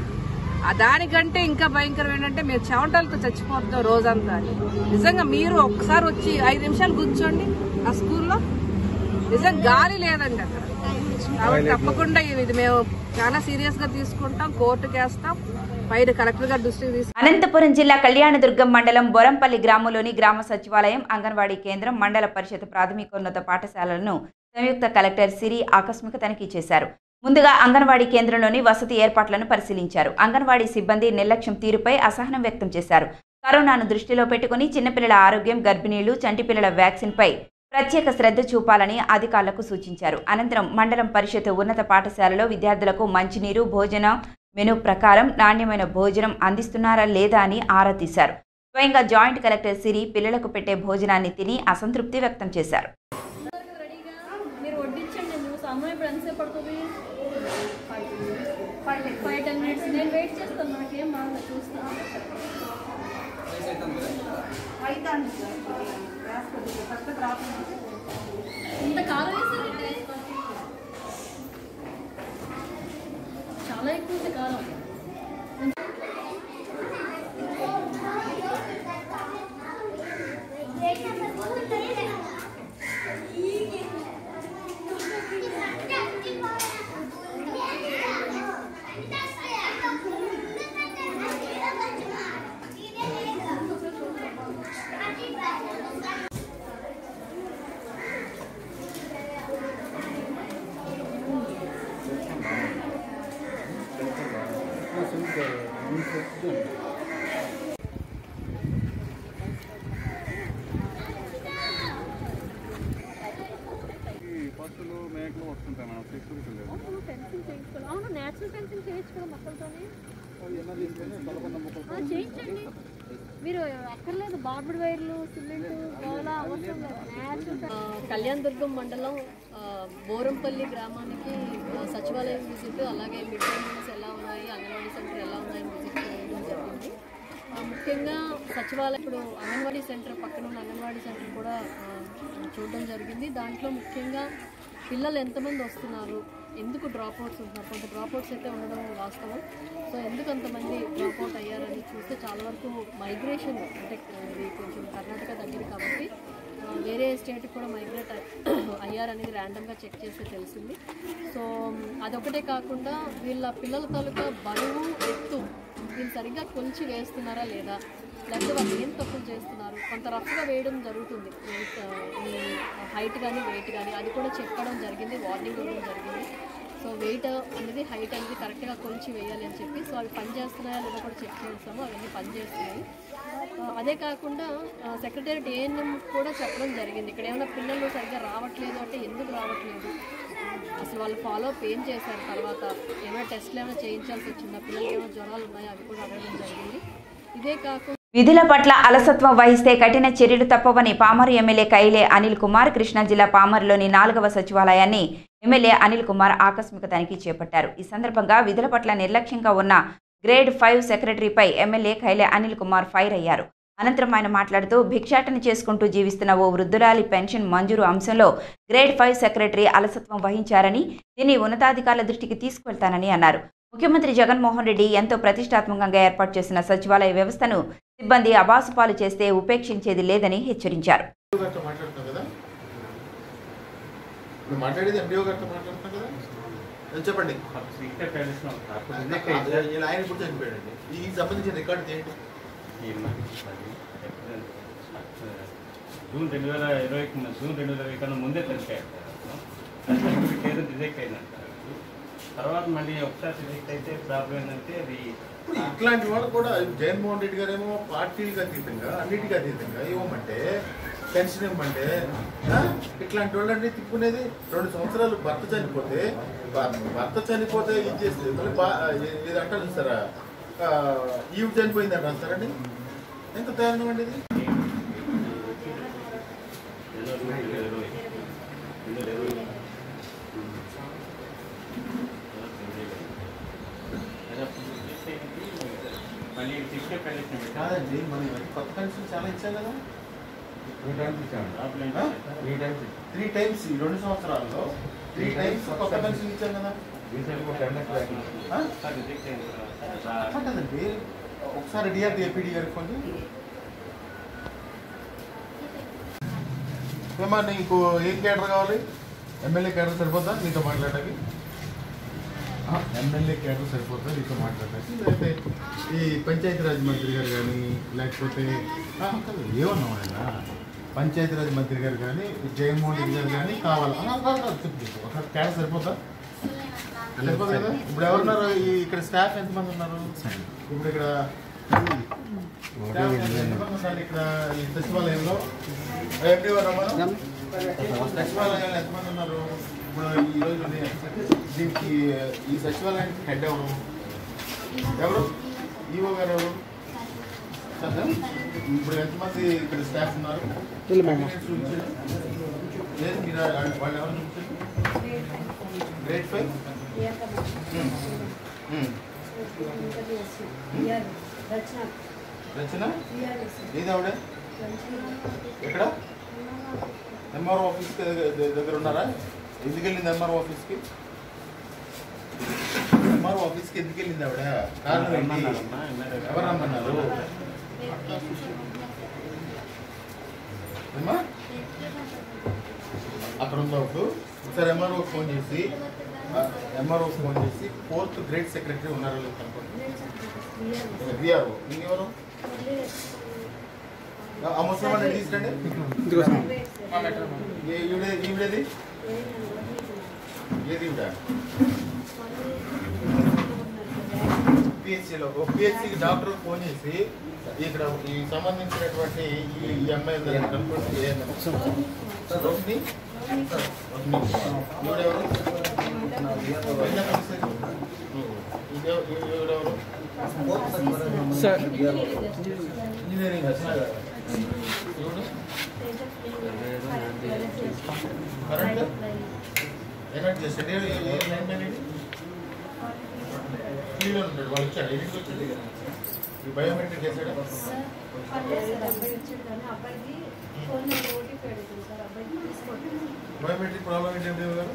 దానికంటే ఇంకా భయంకరం ఏంటంటే మేము చెమటలతో చచ్చిపోతాం రోజంతా. నిజంగా మీరు ఒక్కసారి వచ్చి 5 నిమిషాలు కూర్చోండి ఆ స్కూల్లో, నిజంగా గాలి లేదండి అక్కడ. కాబట్టి తప్పకుండా ఇది మేము చాలా సీరియస్ గా తీసుకుంటాం, కోర్టుకి వేస్తాం, పైన కలెక్టర్ గారి దృష్టికి తీసుకుంటాం. అనంతపురం జిల్లా కళ్యాణదుర్గం మండలం బొరంపల్లి గ్రామంలోని గ్రామ సచివాలయం, అంగన్వాడీ కేంద్రం, మండల పరిషత్ ప్రాథమికోన్నత పాఠశాలలను సంయుక్త కలెక్టర్ సిరి ఆకస్మిక తనిఖీ చేశారు. ముందుగా అంగన్వాడీ కేంద్రంలోని వసతి ఏర్పాట్లను పరిశీలించారు. అంగన్వాడీ సిబ్బంది నిర్లక్ష్యం తీరుపై అసహనం వ్యక్తం చేశారు. కరోనాను దృష్టిలో పెట్టుకుని చిన్నపిల్లల ఆరోగ్యం, గర్భిణీలు, చంటి పిల్లల వ్యాక్సిన్ పై ప్రత్యేక శ్రద్ధ చూపాలని అధికారులకు సూచించారు. అనంతరం మండలం పరిషత్ ఉన్నత పాఠశాలలో విద్యార్థులకు మంచినీరు, భోజన మెనూ ప్రకారం నాణ్యమైన భోజనం అందిస్తున్నారా లేదా అని ఆరా తీశారు. స్వయంగా జాయింట్ కలెక్టర్ సిరి పిల్లలకు పెట్టే భోజనాన్ని తిని అసంతృప్తి వ్యక్తం చేశారు. సమయం ఇప్పుడు ఎంతసేపు పడుతుంది? 5-10 minutes. నేను వెయిట్ చేస్తాను. ఇంత కారం వేసారంటే చాలా ఎక్కువ ఉంది కారం. అవును, నేచురల్ ఫెన్సింగ్ చేయొచ్చు కదా మొక్కలతోనే. చేయించండి మీరు, అక్కర్లేదు బార్బుడ్ వైర్లు, సిమెంట్, గోళ అవసరం లేదు. నేచురల్. కళ్యాణ్ దుర్గం మండలం బోరంపల్లి గ్రామానికి సచివాలయం విజిట్, అలాగే మిడ్ డే మీల్స్ ఎలా ఉన్నాయి, అంగన్వాడీ సెంటర్ ఎలా ఉన్నాయి విజిట్ చేయడం జరిగింది. ముఖ్యంగా సచివాలయం ఇప్పుడు అంగన్వాడీ సెంటర్ పక్కన ఉన్న అంగన్వాడీ సెంటర్ కూడా చూడడం జరిగింది. దాంట్లో ముఖ్యంగా పిల్లలు ఎంతమంది వస్తున్నారు, ఎందుకు డ్రాప్అవుట్స్ ఉంటున్నారు, కొంత డ్రాప్అవుట్స్ అయితే ఉండడం వాస్తవం. సో ఎందుకు అంతమంది డ్రాప్అవుట్ అయ్యారని చూస్తే చాలా వరకు మైగ్రేషన్, అంటే ఇది కొంచెం కర్ణాటక దగ్గర కాబట్టి వేరే స్టేట్కి కూడా మైగ్రేట్ అయ్యారనేది ర్యాండమ్గా చెక్ చేస్తే తెలిసింది. సో అదొకటే కాకుండా వీళ్ళ పిల్లల తాలూకా బరువు, ఎత్తు వీళ్ళు సరిగ్గా కొలిచి వేస్తున్నారా లేదా, లేకపోతే వాళ్ళు ఏం తప్పులు చేస్తున్నారు, కొంత రఫ్గా వేయడం జరుగుతుంది. ఈ హైట్ కానీ వెయిట్ కానీ అది కూడా చెప్పడం జరిగింది, వార్నింగ్ ఇవ్వడం జరిగింది. సో వెయిట్ అనేది, హైట్ అనేది కరెక్ట్గా కొలిచి వేయాలి అని చెప్పి, సో అవి పని చేస్తున్నాయా లేదా కూడా చెక్ చేస్తాము, అవన్నీ పని చేస్తున్నాయి. అదే కాకుండా సెక్రటేరియట్ ఏఎన్ఎం కూడా చెప్పడం జరిగింది, ఇక్కడ ఏమైనా పిల్లలు సరిగ్గా రావట్లేదు అంటే ఎందుకు రావట్లేదు, అసలు వాళ్ళు ఫాలో అప్ ఏం చేశారు, తర్వాత ఏమైనా టెస్ట్లు ఏమైనా చేయించాల్సి వచ్చిందా, పిల్లలకి ఏమైనా జ్వరాలు ఉన్నాయో అవి కూడా అడగడం జరిగింది. ఇదే కాకుండా విధుల పట్ల అలసత్వం వహిస్తే కఠిన చర్యలు తప్పవని పామరు ఎమ్మెల్యే కైలే అనిల్ కుమార్ కృష్ణా జిల్లా పామరులోని 4వ సచివాలయాన్ని ఎమ్మెల్యే అనిల్ కుమార్ ఆకస్మిక తనిఖీ చేపట్టారు. ఈ సందర్భంగా విధుల పట్ల నిర్లక్ష్యంగా ఉన్న grade 5 సెక్రటరీపై MLA కైలే Anil Kumar fire అయ్యారు. అనంతరం ఆయన మాట్లాడుతూ భిక్షాటన చేసుకుంటూ జీవిస్తున్న ఓ వృద్ధురాలి పెన్షన్ మంజూరు అంశంలో గ్రేడ్ 5 సెక్రటరీ అలసత్వం వహించారని, దీన్ని ఉన్నతాధికారుల దృష్టికి తీసుకువెళ్తానని అన్నారు. ముఖ్యమంత్రి జగన్మోహన్ రెడ్డి ఎంతో ప్రతిష్టాత్మకంగా ఏర్పాటు చేసిన సచివాలయ వ్యవస్థను సిబ్బంది అబాసుపాలు చేస్తే ఉపేక్షించేది లేదని హెచ్చరించారు. చెప్పండి, ఆయన ఇప్పుడు చనిపోయాడండి. ఈ సంబంధించిన రికార్డు ఏంటి? జూన్ 2020 కన్నా ముందే తెలిసాడు. రిజెక్ట్ అయిందంట. తర్వాత మళ్ళీ ఒకసారి రిజెక్ట్ అయితే ప్రాబ్లం ఏంటంటే అది ఇట్లాంటి వాళ్ళు కూడా జగన్మోహన్ రెడ్డి గారు ఏమో పార్టీలకు అతీతంగా, అన్నిటికీ అతీతంగా ఇవ్వమంటే, పెన్షన్ ఇవ్వమంటే, ఇట్లాంటి వాళ్ళని తిప్పుకునేది. 2 సంవత్సరాలు భర్త చనిపోతే ఇది చేస్తే ఇది అంటారు చూస్తారా, ఈవిడ చనిపోయింది అంట అంటారండి. ఎంత దారుణం అండి ఇది. కాదండి, మనం కొత్త పెన్షన్ చాలా ఇచ్చాం కదా, 3 టైమ్స్ ఈ 2 సంవత్సరాల్లో 3 టైమ్స్ కొత్త పెన్షన్ ఇచ్చాం కదా. కదండి, ఒకసారి డిఆర్టీ ఏపీడీ గారికి కొంచెం ఏమన్నా నీకు ఏం కేటర్ కావాలి? ఎమ్మెల్యే కేటర్ సరిపోద్దా నీతో మాట్లాడడానికి? ఎమ్మెల్యే కేటర్ సరిపోద్దా నీతో మాట్లాడడానికి? లేకపోతే ఈ పంచాయతీరాజ్ మంత్రి గారు కానీ, లేకపోతే ఏమన్నా ఆయన పంచాయతీరాజ్ మంత్రి గారు కానీ, జగన్మోహన్ రెడ్డి గారు కానీ కావాలి చెప్పు. ఒక కేటర్ సరిపోద్దా? సరిపోదు కదా. ఇప్పుడు ఎవరున్నారు ఇక్కడ? స్టాఫ్ ఎంతమంది ఉన్నారు ఇప్పుడు ఇక్కడ? ఇక్కడ ఈ సచివాలయంలో సచివాలయంలో ఎంతమంది ఉన్నారు ఇప్పుడు? ఈరోజు దీనికి ఈ సచివాలయానికి హెడ్ ఎవరు? ఈఓ గారు ఎవరు? ఇప్పుడు ఎంతమంది ఇక్కడ స్టాఫ్ ఉన్నారు? లేదు, మీరు వాళ్ళు ఎవరు చూపించారు? గ్రేడ్ 5 రచన ఏది ఆవిడ? ఎక్కడ ఎంఆర్ఓ ఆఫీస్కి దగ్గర ఉన్నారా? ఎందుకు వెళ్ళింది ఎంఆర్ఓ ఆఫీస్కి? ఎంఆర్ఓ ఆఫీస్కి ఎందుకు వెళ్ళింది ఆవిడ? కారణం ఏంటి? ఎవరు రమ్మన్నారు? అక్కడ ఉన్నప్పుడు ఒకసారి ఎంఆర్ఓ ఫోన్ చేసి 4th గ్రేడ్ సెక్రటరీ ఉన్నారు విఆర్ఓ. ఇంకెవరు? ఆ ముసలి వాళ్ళని తీసుకురండి. ఈవిడేది ఏది ఈవిడ? పిహెచ్సిలో పిహెచ్సికి డాక్టర్ ఫోన్ చేసి ఇక్కడ ఈ సంబంధించినటువంటి ఈ అమ్మాయి కనుక్కోండి. ఈవిడెవరు? ఈవిడెవరు? ఇంజనీరింగ్ కరెంట్ ఎనర్జీ చేస్తాడు. టీవీలో ఉంటాడు. వాళ్ళు వచ్చాడు. ఎన్నింటికి వచ్చాడు? ఈ బయోమెట్రిక్ చేశాడు. బయోమెట్రిక్ ప్రాబ్లం ఏంటంటే గారు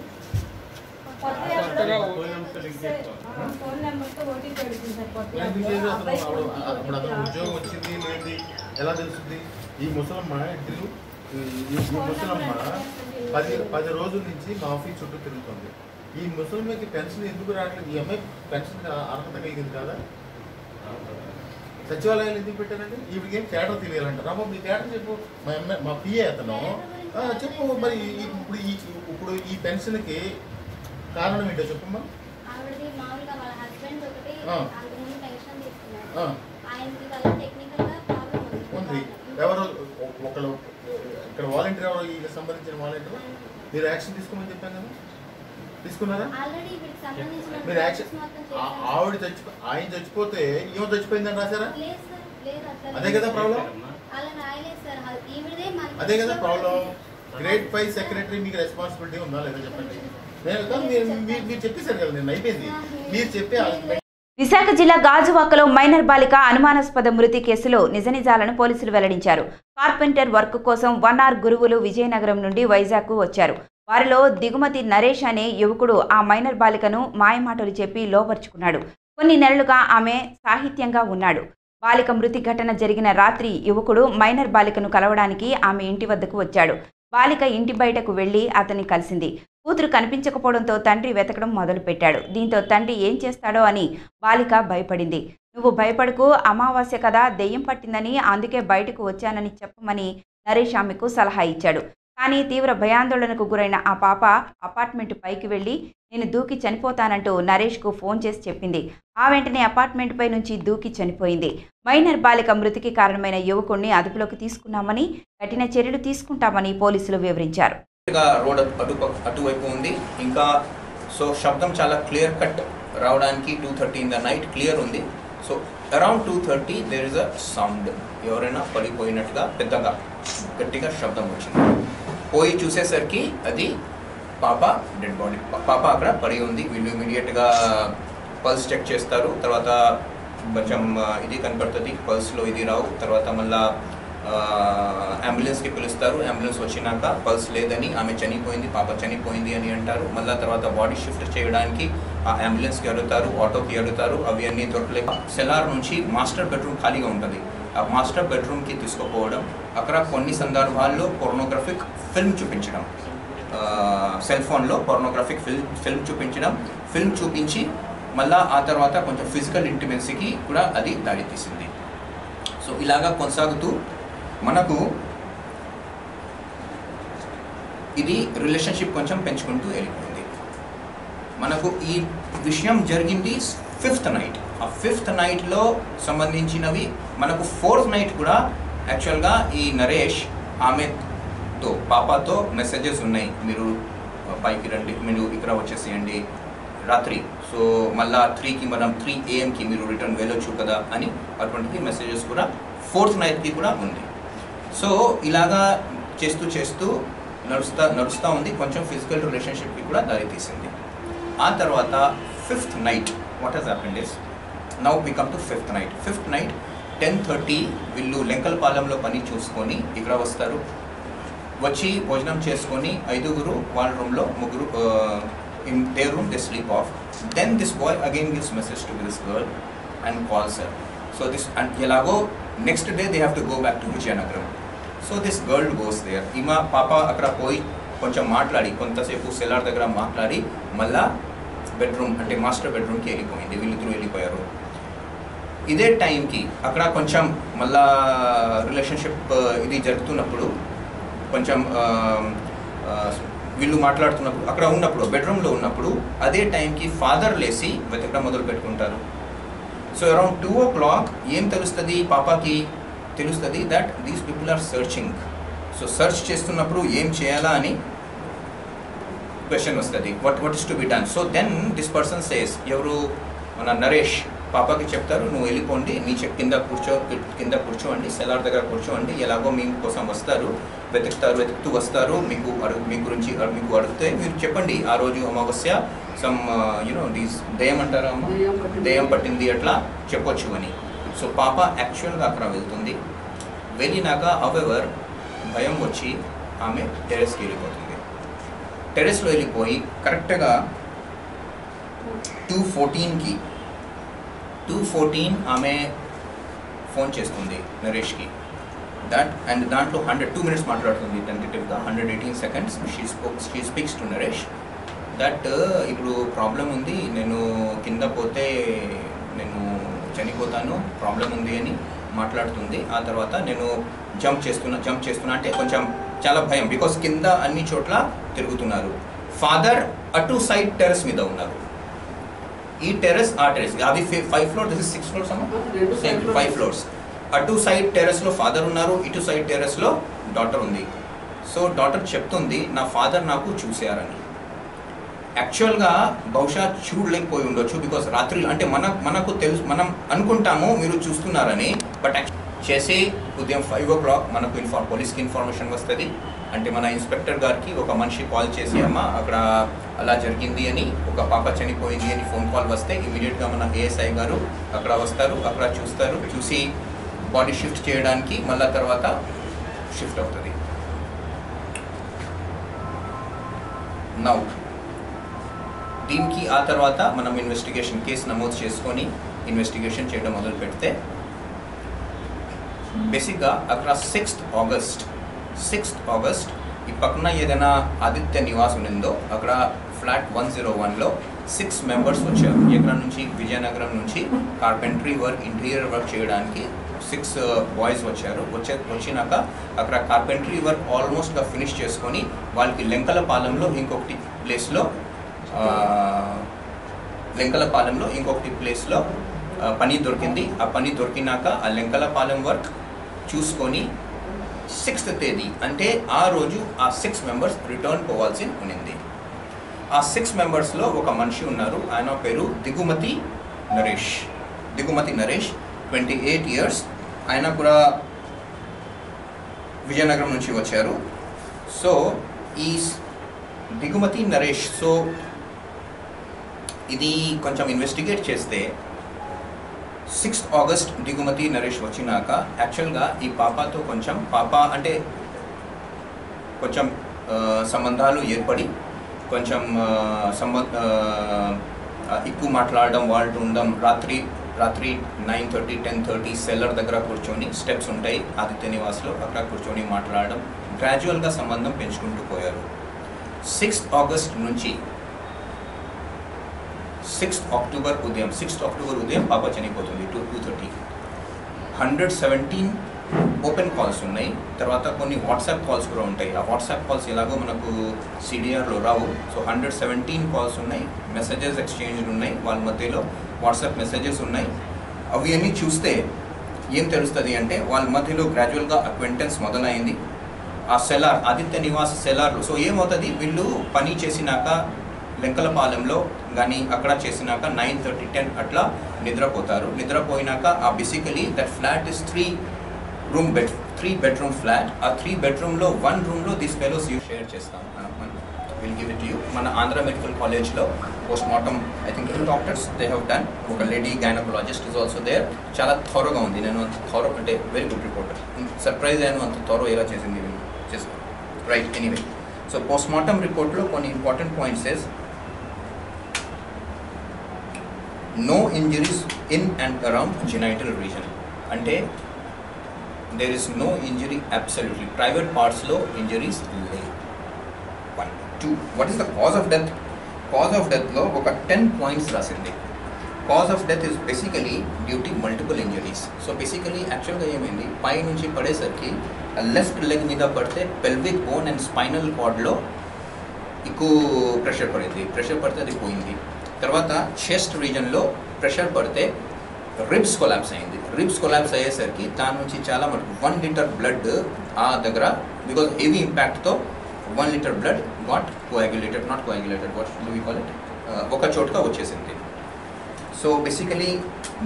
అప్పుడు అతను ఉద్యోగం వచ్చింది లేదు ఎలా తెలుస్తుంది? ఈ ముసలమ్మ ఇల్లు ఈ ముసలమ్మ 10 రోజుల నుంచి మా ఆఫీస్ చుట్టూ తిరుగుతుంది. ఈ ముసలమ్మకి పెన్షన్ ఎందుకు రావట్లేదు? ఈ అమ్మాయి పెన్షన్ అర్హత కలిగింది కదా? సచివాలయాలు ఎందుకు పెట్టారండి? ఈవిడికి ఏం తేడా తెలియాలంటారు. అమ్మ మీ తేడా చెప్పు. మా పిఏ అతను చెప్పు. మరి ఇప్పుడు ఈ పెన్షన్కి కారణం ఏంటో చెప్పమ్మా. ఉంది ఎవరు? ఒకళ్ళు ఇక్కడ వాలంటీర్ ఎవరు? ఈ సంబంధించిన వాలంటీర్ మీరు యాక్షన్ తీసుకోమని చెప్పాను కదా, తీసుకున్నారా? మీరు యాక్షన్ ఆయన చచ్చిపోతే ఏమో చచ్చిపోయిందని రాశారా? అదే కదా ప్రాబ్లం. అదే కదా ప్రాబ్లం. గ్రేడ్ 5 సెక్రటరీ మీకు రెస్పాన్సిబిలిటీ ఉందా లేదా చెప్పండి. మీరు చెప్పేశారు కదా, నేను అయిపోయింది. మీరు చెప్పే విశాఖ జిల్లా గాజువాకలో మైనర్ బాలిక అనుమానాస్పద మృతి కేసులో నిజనిజాలను పోలీసులు వెల్లడించారు. కార్పెంటర్ వర్క్ కోసం 1 hour గురువులు విజయనగరం నుండి వైజాగ్ వచ్చారు. వారిలో దిగుమతి నరేష్ అనే యువకుడు ఆ మైనర్ బాలికను మాయమాటలు చెప్పి లోపరుచుకున్నాడు. కొన్ని నెలలుగా ఆమె సాహిత్యంగా ఉన్నాడు. బాలిక మృతి ఘటన జరిగిన రాత్రి యువకుడు మైనర్ బాలికను కలవడానికి ఆమె ఇంటి వద్దకు వచ్చాడు. బాలిక ఇంటి బయటకు వెళ్లి అతన్ని కలిసింది. కూతురు కనిపించకపోవడంతో తండ్రి వెతకడం మొదలుపెట్టాడు. దీంతో తండ్రి ఏం చేస్తాడో అని బాలిక భయపడింది. నువ్వు భయపడకు, అమావాస్య కదా, దెయ్యం పట్టిందని అందుకే బయటకు వచ్చానని చెప్పమని నరేష్ ఆమెకు సలహా ఇచ్చాడు. కానీ తీవ్ర భయాందోళనకు గురైన ఆ పాప అపార్ట్మెంట్ పైకి వెళ్లి నేను దూకి చనిపోతానంటూ నరేష్కు ఫోన్ చేసి చెప్పింది. ఆ వెంటనే అపార్ట్మెంట్ పై నుంచి దూకి చనిపోయింది. మైనర్ బాలిక మృతికి కారణమైన యువకుడిని అదుపులోకి తీసుకున్నామని, కఠిన చర్యలు తీసుకుంటామని పోలీసులు వివరించారు. రోడ్ అటువైపు ఉంది. ఇంకా సో శబ్దం చాలా క్లియర్ కట్ రావడానికి 2:30 in the night క్లియర్ ఉంది. So around 2:30 there is a sound. ఎవరైనా పడిపోయినట్టుగా పెద్దగా గట్టిగా శబ్దం వచ్చింది. పోయి చూసేసరికి అది పాప డెడ్ బాడీ. పాప అక్కడ పడి ఉంది. వీళ్ళు ఇమీడియట్గా పల్స్ చెక్ చేస్తారు. తర్వాత కొంచెం ఇది కనపడుతుంది, పల్స్లో ఇది రావు. తర్వాత మళ్ళా అంబులెన్స్కి పిలుస్తారు. అంబులెన్స్ వచ్చినాక పల్స్ లేదని, ఆమె చనిపోయింది, పాప చనిపోయింది అని అంటారు. మళ్ళీ తర్వాత బాడీ షిఫ్ట్ చేయడానికి ఆ అంబులెన్స్కి అడుగుతారు, ఆటోకి అడుగుతారు. అవి అన్నీ దొరకలేక సెలార్ నుంచి మాస్టర్ బెడ్రూమ్ ఖాళీగా ఉంటుంది. ఆ మాస్టర్ బెడ్రూమ్కి తీసుకుపోవడం, అక్కడ కొన్ని సందర్భాల్లో పోర్నోగ్రఫిక్ ఫిల్మ్ చూపించడం, సెల్ ఫోన్లో పోర్నోగ్రఫిక్ ఫిల్మ్ చూపించడం, ఫిల్మ్ చూపించి మళ్ళీ ఆ తర్వాత కొంచెం ఫిజికల్ ఇంటిమెన్సీకి కూడా అది దారితీసింది. సో ఇలాగా కొనసాగుతూ మనకు ఇది రిలేషన్షిప్ కొంచెం పెంచుకుంటూ వెళ్ళిపోయింది. మనకు ఈ విషయం జరిగింది 5th night. ఆ 5th nightలో సంబంధించినవి మనకు 4th night కూడా యాక్చువల్గా ఈ నరేష్ ఆమెతో పాపతో మెసేజెస్ ఉన్నాయి. మీరు పైకి రండి, మీరు ఇక్కడ వచ్చేసేయండి రాత్రి. సో మళ్ళా 3కి మనం 3 AM మీరు రిటర్న్ వెళ్ళొచ్చు కదా అని అటువంటి మెసేజెస్ కూడా 4th nightకి కూడా ఉంది. సో ఇలాగా చేస్తూ నడుస్తూ ఉంది. కొంచెం ఫిజికల్ రిలేషన్షిప్కి కూడా దారితీసింది. ఆ తర్వాత 5th night what has happened is now we come to 5th night. 5th night 10:30 వీళ్ళు లెంకలపాలెంలో పని చూసుకొని ఇక్కడ వస్తారు. వచ్చి భోజనం చేసుకొని 5 వాళ్ళ రూమ్లో 3 in their room they sleep off. Then this boy again gives message to this girl and calls her. So this, and elago next day they have to go back to Vijayanagaram. So this girl goes there. Ima papa akra poi koncham maatladi kontasepu cellar daggara maatladi malla bedroom ante master bedroom ki ellipoyindi, villiddru ellipoyaru. ఇదే టైంకి అక్కడ కొంచెం మళ్ళా రిలేషన్షిప్ ఇది జరుగుతున్నప్పుడు కొంచెం వీళ్ళు మాట్లాడుతున్నప్పుడు అక్కడ ఉన్నప్పుడు బెడ్రూమ్లో ఉన్నప్పుడు అదే టైంకి ఫాదర్ లేసి వెతకడం మొదలు పెట్టుకుంటారు. సో అరౌండ్ 2 o'clock ఏం తెలుస్తుంది, పాపాకి తెలుస్తుంది that these people are searching. So search చేస్తున్నప్పుడు ఏం చేయాలా అని క్వశ్చన్ వస్తుంది, what is to be done. So then this person says, ఎవరు మన నరేష్ పాపాకి చెప్తారు, నువ్వు వెళ్ళిపోండి, నీ కింద కూర్చోండి, సెలార్ దగ్గర కూర్చోండి, ఎలాగో మీ కోసం వస్తారు, వెతుకుతూ వస్తారు, మీ గురించి మీకు అడిగితే మీరు చెప్పండి ఆ రోజు అమావాస్య సమ్ దీస్ దయ్యం అంటారా అమ్మ, దయ్యం పట్టింది అట్లా చెప్పొచ్చు అని. సో పాప యాక్చువల్గా అక్కడ వెళ్తుంది. వెళ్ళినాక హౌవెవర్ భయం వచ్చి ఆమె టెరెస్కి వెళ్ళిపోతుంది. టెరెస్లో వెళ్ళిపోయి కరెక్ట్గా 2:14 ఆమె ఫోన్ చేస్తుంది నరేష్కి. అండ్ దాంట్లో 2 minutes మాట్లాడుతుంది టెంటేటివ్గా, 118 seconds. She speaks to Naresh that ఇప్పుడు ప్రాబ్లం ఉంది, నేను కింద పోతే నేను చనిపోతాను, ప్రాబ్లం ఉంది అని మాట్లాడుతుంది. ఆ తర్వాత నేను జంప్ చేస్తున్నా అంటే కొంచెం చాలా భయం, బికాస్ కింద అన్ని చోట్ల తిరుగుతున్నారు. ఫాదర్ అటు సైడ్ టెర్రస్ మీద ఉన్నారు. ఈ టెర్రస్ ఆ టెర్రస్ అది 5 floors, దిస్ ఇస్ 6 floors అమ్మా, 5 floors. అటు సైడ్ టెర్రస్లో ఫాదర్ ఉన్నారు, ఇటు సైడ్ టెర్రస్లో డాటర్ ఉంది. సో డాటర్ చెప్తుంది నా ఫాదర్ నాకు చూశారని. యాక్చువల్గా బహుశా చూడలేకపోయి ఉండొచ్చు, బికాస్ రాత్రి అంటే మనకు తెలుసు, మనం అనుకుంటాము మీరు చూస్తున్నారని, బట్ చేసి ఉదయం 5 o'clock మనకు పోలీస్కి ఇన్ఫర్మేషన్ వస్తుంది. అంటే మన ఇన్స్పెక్టర్ గారికి ఒక మనిషి కాల్ చేసి అమ్మ అక్కడ అలా జరిగింది అని, ఒక పాప చనిపోయింది అని ఫోన్ కాల్ వస్తే ఇమీడియట్గా మన ఏఎస్ఐ గారు అక్కడ వస్తారు, అక్కడ చూసి బాడీ షిఫ్ట్ చేయడానికి మళ్ళా తర్వాత షిఫ్ట్ అవుతుంది. నౌ దీనికి ఆ తర్వాత మనం కేసు నమోదు చేసుకొని ఇన్వెస్టిగేషన్ చేయడం మొదలు పెడితే బేసిక్గా అక్కడ 6th August ఈ పక్కన ఏదైనా ఆదిత్య నివాస్ ఉందో అక్కడ ఫ్లాట్ 101లో 6 members వచ్చారు. ఎక్కడ నుంచి, విజయనగరం నుంచి కార్పెంటరీ వర్క్, ఇంటీరియర్ వర్క్ చేయడానికి 6 boys వచ్చారు. వచ్చినాక అక్కడ కార్పెంటరీ వర్క్ ఆల్మోస్ట్గా ఫినిష్ చేసుకొని వాళ్ళకి లెంకలపాలెంలో ఇంకొకటి ప్లేస్లో పని దొరికింది. ఆ పని దొరికినాక ఆ లెంకలపాలెం వర్క్ చూసుకొని 6th తేదీ అంటే ఆ రోజు ఆ 6 members రిటర్న్ పోవాల్సి ఉన్నింది. ఆ 6 membersలో ఒక మనిషి ఉన్నారు, ఆయన పేరు దిగుమతి నరేష్. 28 years. ఆయన కూడా విజయనగరం నుంచి వచ్చారు. సో ఈ దిగుమతి నరేష్, సో ఇది కొంచెం ఇన్వెస్టిగేట్ చేస్తే 6th August దిగుమతి నరేష్ వచ్చినాక యాక్చువల్గా ఈ పాపతో పాప అంటే కొంచెం సంబంధాలు ఏర్పడి కొంచెం ఎక్కువ మాట్లాడడం, వాళ్ళు ఉండడం, రాత్రి 9:30, 10:30 సెల్లర్ దగ్గర కూర్చొని, స్టెప్స్ ఉంటాయి ఆదిత్య నివాస్లో, అక్కడ కూర్చొని మాట్లాడడం, గ్రాడ్యువల్గా సంబంధం పెంచుకుంటూ పోయారు. 6th August నుంచి 6th October ఉదయం పాప చనిపోతుంది 2:30. 117 ఓపెన్ కాల్స్ ఉన్నాయి. తర్వాత కొన్ని వాట్సాప్ కాల్స్ కూడా ఉంటాయి. ఆ వాట్సాప్ కాల్స్ ఎలాగో మనకు సిడిఆర్లో రావు. సో 117 కాల్స్ ఉన్నాయి, మెసేజెస్ ఎక్స్చేంజ్ ఉన్నాయి, వాళ్ళ మధ్యలో వాట్సాప్ మెసేజెస్ ఉన్నాయి. అవి అన్నీ చూస్తే ఏం తెలుస్తుంది అంటే వాళ్ళ మధ్యలో గ్రాడ్యువల్గా అక్వెంటెన్స్ మొదలైంది. ఆ సెలార్, ఆదిత్య నివాస్ సెలార్లో, సో ఏమవుతుంది, వీళ్ళు పని చేసినాక లెంకలపాలెంలో కానీ అక్కడ చేసినాక 9:30, 10 అట్లా నిద్రపోయినాక ఆ basically that flat is 3 bedroom flat. ఆ 3 bedroomలో 1 roomలో దిస్ ఫెలోస్ షేర్ చేస్తాం. Will give it to you. మన ఆంధ్ర మెడికల్ కాలేజ్లో post mortem I think 2 doctors they have done. ఒక lady gynaecologist is also there. చాలా థోరోగా ఉంది. నేను అంత థోరో అంటే వెరీ గుడ్ రిపోర్టర్. సర్ప్రైజ్ అయ్యాను అంత థోరో ఎలా చేసింది చేస్తాను. Right, anyway. So post mortem రిపోర్ట్లో కొన్ని important points is no injuries in and around genital region. Ante there is no injury absolutely. Private parts lo injuries le. 1 2 what is the cause of death? Cause of death lo oka 10 points rasindi. Cause of death is basically due to multiple injuries. So basically actually ga emayindi pai nunchi pade sarki left leg meeda padte pelvic bone and spinal cord lo ikku pressure padindi. Pressure padte adi poyindi. తర్వాత చెస్ట్ రీజన్లో ప్రెషర్ పడితే రిబ్స్ కొలాప్స్ అయింది. రిబ్స్ కొలాప్స్ అయ్యేసరికి దాని నుంచి చాలా మటుకు 1 లీటర్ బ్లడ్ ఆ దగ్గర బికాజ్ హెవీ ఇంపాక్ట్తో 1 litre blood got coagulated, not coagulated, what do we call it, ఒక చోటుగా వచ్చేసింది. So basically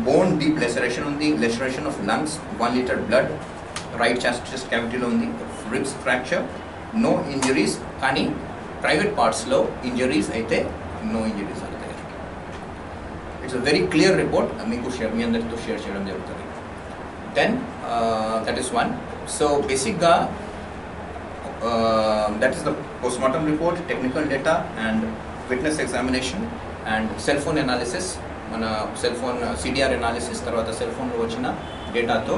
bone deep laceration ఉంది, laceration of lungs, 1 litre blood right chest క్యావిటీలో ఉంది, రిబ్స్ ఫ్రాక్చర్, నో ఇంజరీస్. కానీ ప్రైవేట్ పార్ట్స్లో ఇంజరీస్ అయితే నో ఇంజరీస్ అవుతాయి. It's a very clear report, మీకు మీ అందరితో షేర్ చేయడం జరుగుతుంది. Then that is one. So బేసిక్గా that is the postmortem report, technical data and witness examination and cell phone analysis. మన సెల్ ఫోన్ సిడిఆర్ అనాలిసిస్ తర్వాత సెల్ ఫోన్లో వచ్చిన డేటాతో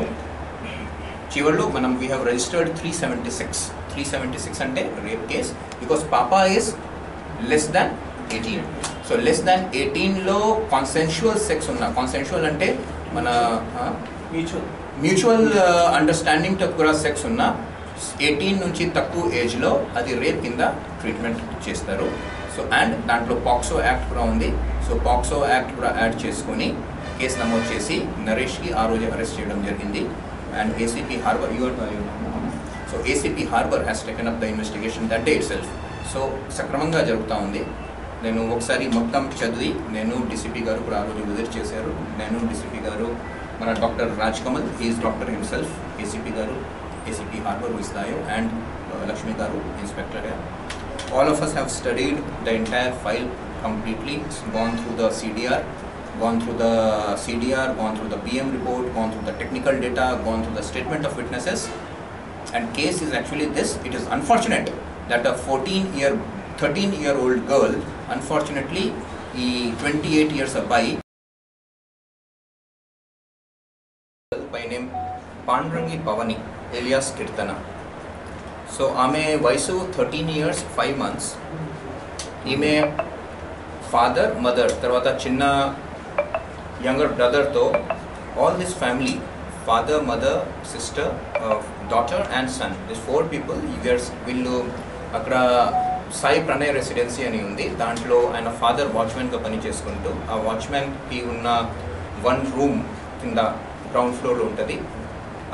చివరిలో మనం వీ హ్యావ్ రిజిస్టర్డ్ 376 అంటే రేప్ కేస్ బికాస్ పాపా is less than 18. So less than 18లో కాన్సెన్షువల్ సెక్స్ ఉన్న, కాన్సెన్షువల్ అంటే మన మ్యూచువల్ అండర్స్టాండింగ్తో కూడా సెక్స్ ఉన్న 18 నుంచి తక్కువ ఏజ్లో అది రేప్ కింద ట్రీట్మెంట్ చేస్తారు. సో అండ్ దాంట్లో పాక్సో యాక్ట్ కూడా ఉంది. సో పాక్సో యాక్ట్ కూడా యాడ్ చేసుకొని కేసు నమోదు చేసి నరేష్కి ఆ రోజు అరెస్ట్ చేయడం జరిగింది. And ACP harbour so ACP harbour has taken up the investigation that day it self. So సక్రమంగా జరుగుతూ ఉంది. నేను ఒకసారి మొత్తం చదివి, నేను డీసీపీ గారు కూడా ఆ రోజు విజిట్ చేశారు. నేను డీసీపీ గారు, మన doctor Raj Kamal, he is doctor himself, ACP గారు, ఏసీపీ హార్బర్ విస్తాయో అండ్ లక్ష్మి గారు inspector. All of us have studied the entire file completely, gone through the CDR, gone through the BM report, gone through the technical data, gone through the statement of witnesses. And case is actually this. It is unfortunate that a 13-year-old girl, unfortunately, ఈ 28 years అబ్బాయి by name Pandrangi Pavani alias Keerthana. So ఆమె వయసు 13 years 5 months. ఈమె ఫాదర్, మదర్, తర్వాత చిన్న యంగర్ బ్రదర్తో all this family, father, mother, sister, daughter and son, this 4 people. వీళ్ళు అక్కడ సాయి ప్రణయ్ రెసిడెన్సీ అని ఉంది. దాంట్లో ఆయన ఫాదర్ వాచ్మెన్గా పని చేసుకుంటూ, ఆ వాచ్మెన్కి ఉన్న 1 room కింద గ్రౌండ్ ఫ్లోర్లో ఉంటుంది.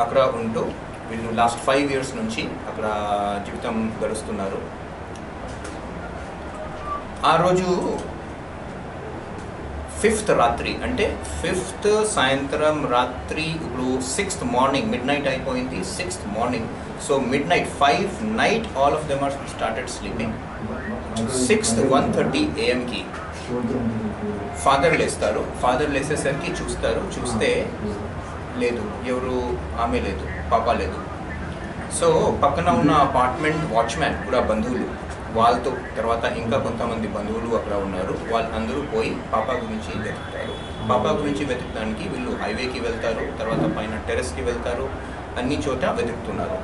అక్కడ ఉంటూ వీళ్ళు లాస్ట్ 5 years నుంచి అక్కడ జీవితం గడుస్తున్నారు. ఆ రోజు 5th రాత్రి, అంటే 5th సాయంత్రం రాత్రి, ఇప్పుడు 6th మార్నింగ్, midnight అయిపోయింది, 6th morning. So midnight 5 night all of them are started sleeping. 6th 1:30 AM-కి father లేస్తారు. ఫాదర్ లేసేసరికి చూస్తే లేదు, ఎవరు, ఆమె లేదు, పాప లేదు. సో పక్కన ఉన్న అపార్ట్మెంట్ వాచ్మ్యాన్ కూడా బంధువులు, వాళ్ళతో తర్వాత ఇంకా కొంతమంది బంధువులు అక్కడ ఉన్నారు. వాళ్ళందరూ పోయి పాప గురించి వెతుకుతారు. పాప గురించి వెతకడానికి వీళ్ళు హైవేకి వెళ్తారు, తర్వాత పైన టెరెస్కి వెళ్తారు, అన్ని చోట వెతుకుతున్నారు.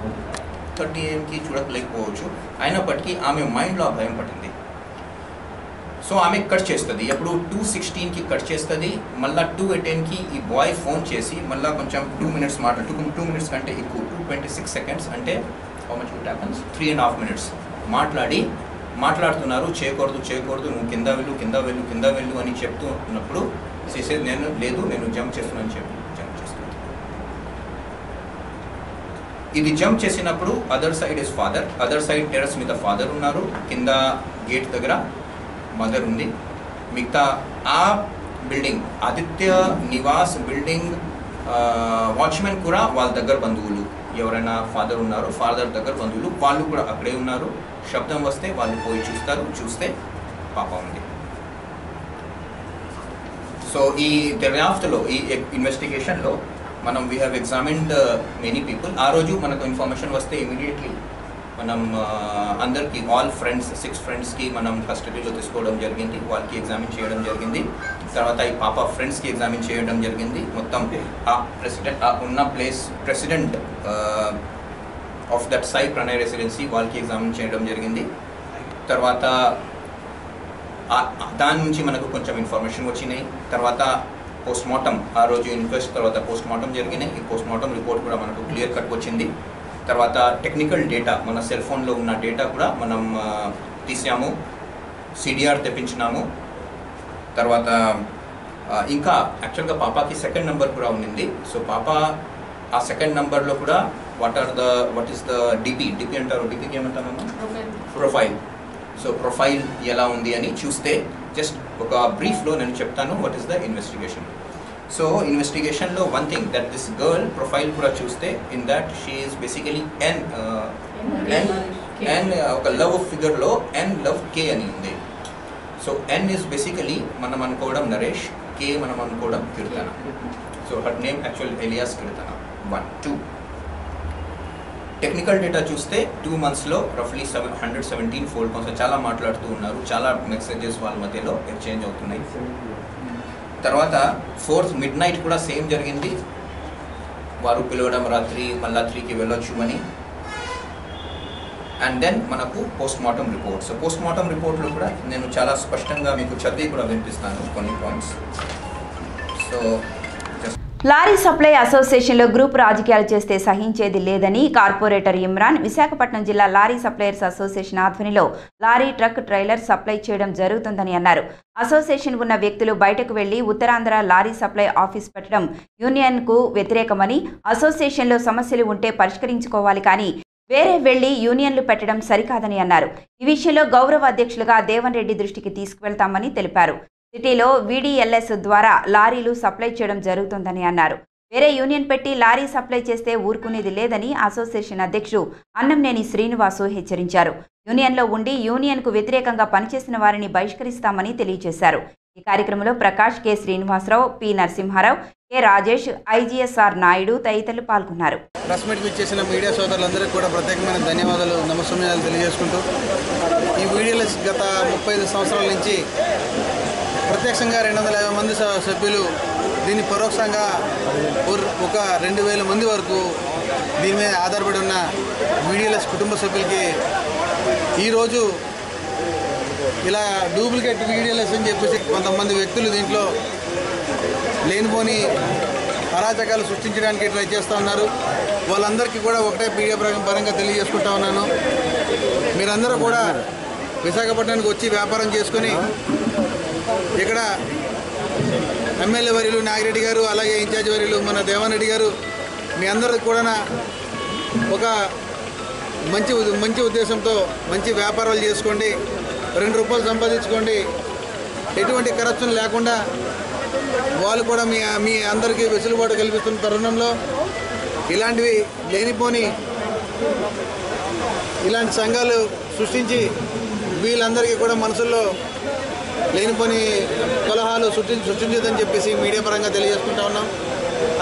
30 AM-కి చూడలేకపోవచ్చు, అయినప్పటికీ ఆమె మైండ్లో ఆ భయం పడింది. సో ఆమె కట్ చేస్తుంది. ఎప్పుడు 2:16కి కట్ చేస్తుంది. మళ్ళీ 2:18కి ఈ బాయ్ ఫోన్ చేసి మళ్ళీ కొంచెం 2 minutes 2 minutes కంటే ఎక్కువ, 2:26 seconds అంటే how much it happens, 3.5 minutes మాట్లాడుతున్నారు. చేయకూడదు, నువ్వు కింద వెళ్ళు అని చెప్తున్నప్పుడు చేసేది నేను లేదు, నేను జంప్ చేస్తున్నాను చెప్పి జంప్ చేస్తున్నాను. ఇది జంప్ చేసినప్పుడు other side is father, other side terrace మీద ఫాదర్ ఉన్నారు, కింద గేట్ దగ్గర మదర్ ఉంది. మిగతా ఆ building, Aditya Niwas building watchman కూడా వాళ్ళ దగ్గర బంధువులు, ఎవరైనా ఫాదర్ ఉన్నారో ఫాదర్ దగ్గర బంధువులు వాళ్ళు కూడా అక్కడే ఉన్నారు. శబ్దం వస్తే వాళ్ళు పోయి చూస్తారు, చూస్తే పాప ఉంది. సో ఈ దర్యాప్తులో ఈ ఇన్వెస్టిగేషన్లో మనం we have examined many people. ఆ రోజు మనకు ఇన్ఫర్మేషన్ వస్తే ఇమీడియట్లీ మనం అందరికీ ఆల్ ఫ్రెండ్స్ 6 ఫ్రెండ్స్కి మనం కస్టడీలో తీసుకోవడం జరిగింది. వాళ్ళకి ఎగ్జామిన్ చేయడం జరిగింది. తర్వాత ఈ పాప ఫ్రెండ్స్కి ఎగ్జామిన్ చేయడం జరిగింది. మొత్తం ఆ ప్రెసిడెంట్ ఉన్న place president of that Sai Pranay residency వాళ్ళకి ఎగ్జామిన్ చేయడం జరిగింది. తర్వాత దాని నుంచి మనకు కొంచెం ఇన్ఫర్మేషన్ వచ్చినాయి. తర్వాత పోస్ట్మార్టం, ఆ రోజు ఇన్క్వెస్ట్ తర్వాత పోస్ట్మార్టం జరిగినాయి. ఈ పోస్ట్మార్టం రిపోర్ట్ కూడా మనకు క్లియర్ కట్ వచ్చింది. తర్వాత టెక్నికల్ డేటా, మన సెల్ ఫోన్లో ఉన్న డేటా కూడా మనం తీసాము, సిడిఆర్ తెప్పించినాము. తర్వాత ఇంకా యాక్చువల్గా పాపకి సెకండ్ నెంబర్ కూడా ఉండింది. సో పాప ఆ సెకండ్ నెంబర్లో కూడా వాట్ ఈస్ ద డిపి అంటారు, డిపికి ఏమంటామమ్మా, ప్రొఫైల్. సో ప్రొఫైల్ ఎలా ఉంది అని చూస్తే జస్ట్ ఒక బ్రీఫ్లో నేను చెప్తాను what is the investigation. So ఇన్వెస్టిగేషన్లో one thing that this girl profile కూడా చూస్తే in that she is basically an ఒక లవ్ ఫిగర్లో ఎన్ లవ్ కే అని ఉంది. సో ఎన్ ఈజ్ బేసికలీ మనం అనుకోవడం నరేష్, కే మనం అనుకోవడం Keerthana. So her name actual alias Keerthana. 1 2 technical data చూస్తే 2 monthsలో రఫ్లీ 117 ఫోన్ కాల్స్ చాలా మాట్లాడుతూ ఉన్నారు. చాలా మెసేజెస్ వాళ్ళ మధ్యలో ఎక్స్చేంజ్ అవుతున్నాయి. తర్వాత 4th midnight కూడా సేమ్ జరిగింది. వారు పిలవడం రాత్రి మళ్ళా 3కి వెళ్ళొచ్చు అని. అండ్ దెన్ మనకు పోస్ట్మార్టం రిపోర్ట్. సో పోస్ట్మార్టం రిపోర్ట్లో కూడా నేను చాలా స్పష్టంగా మీకు చదివి కూడా వినిపిస్తాను కొన్ని పాయింట్స్. సో లారీ సప్లై అసోసియేషన్లో గ్రూప్ రాజకీయాలు చేస్తే సహించేది లేదని కార్పొరేటర్ ఇమ్రాన్ విశాఖపట్నం జిల్లా లారీ సప్లయర్స్ అసోసియేషన్ ఆధ్వర్యంలో లారీ, ట్రక్, ట్రైలర్ సప్లై చేయడం జరుగుతుందని అన్నారు. అసోసియేషన్ ఉన్న వ్యక్తులు బయటకు వెళ్లి ఉత్తరాంధ్ర లారీ సప్లై ఆఫీస్ పెట్టడం యూనియన్కు వ్యతిరేకమని, అసోసియేషన్లో సమస్యలు ఉంటే పరిష్కరించుకోవాలి కానీ వేరే వెళ్లి యూనియన్లు పెట్టడం సరికాదని అన్నారు. ఈ విషయంలో గౌరవ అధ్యక్షులుగా దేవన్ రెడ్డి దృష్టికి తీసుకువెళ్తామని తెలిపారు. సిటీలో వీడీఎల్ఎస్ ద్వారా లారీలు సప్లై చేయడం జరుగుతుందని అన్నారు. వేరే యూనియన్ పెట్టి లారీ సప్లై చేస్తే ఊరుకునేది లేదని అసోసియేషన్ అధ్యక్షుడు అన్నంనేని శ్రీనివాసు హెచ్చరించారు. యూనియన్లో ఉండి యూనియన్కు వ్యతిరేకంగా పనిచేసిన వారిని బహిష్కరిస్తామని తెలియజేశారు. ఈ కార్యక్రమంలో Prakash, K Srinivasarao, P Narasimharao, K Rajesh, IGSR Naidu తదితరులు పాల్గొన్నారు. ప్రెస్ మీట్ ఇచ్చేసిన మీడియా సోదరులందరికీ కూడా ప్రత్యేకమైన ధన్యవాదాలు, నమస్కారాలు తెలియజేసుకుంటూ, ఈ వీడియోలెస్ గత 35 సంవత్సరాల నుంచి ప్రత్యక్షంగా 250 మంది సభ్యులు, దీన్ని పరోక్షంగా ఒక 2000 మంది వరకు దీని మీద ఆధారపడి ఉన్న వీడియోలెస్ కుటుంబ సభ్యులకి ఈరోజు ఇలా డూప్లికేట్ వీడియోలెస్ అని చెప్పేసి కొంతమంది వ్యక్తులు దీంట్లో లేనిపోని అరాచకాలు సృష్టించడానికి ట్రై చేస్తూ ఉన్నారు. వాళ్ళందరికీ కూడా ఒకటే మీడియా పరంగా తెలియజేసుకుంటా ఉన్నాను, మీరందరూ కూడా విశాఖపట్నానికి వచ్చి వ్యాపారం చేసుకొని ఇక్కడ ఎమ్మెల్యే వర్యులు నాగిరెడ్డి గారు, అలాగే ఇన్ఛార్జ్ వర్యులు మన దేవన్ రెడ్డి గారు, మీ అందరికి కూడా ఒక మంచి ఉద్దేశంతో మంచి వ్యాపారాలు చేసుకోండి, 2 రూపాయలు సంపాదించుకోండి, ఎటువంటి కరప్షన్ లేకుండా వాళ్ళు కూడా మీ అందరికీ వెసులుబాటు కల్పిస్తున్న తరుణంలో ఇలాంటివి లేనిపోని ఇలాంటి సంఘాలు సృష్టించి వీళ్ళందరికీ కూడా మనసుల్లో లేనిపోని కలహాలు సృష్టించదని చెప్పేసి మీడియా పరంగా తెలియజేసుకుంటా ఉన్నాం.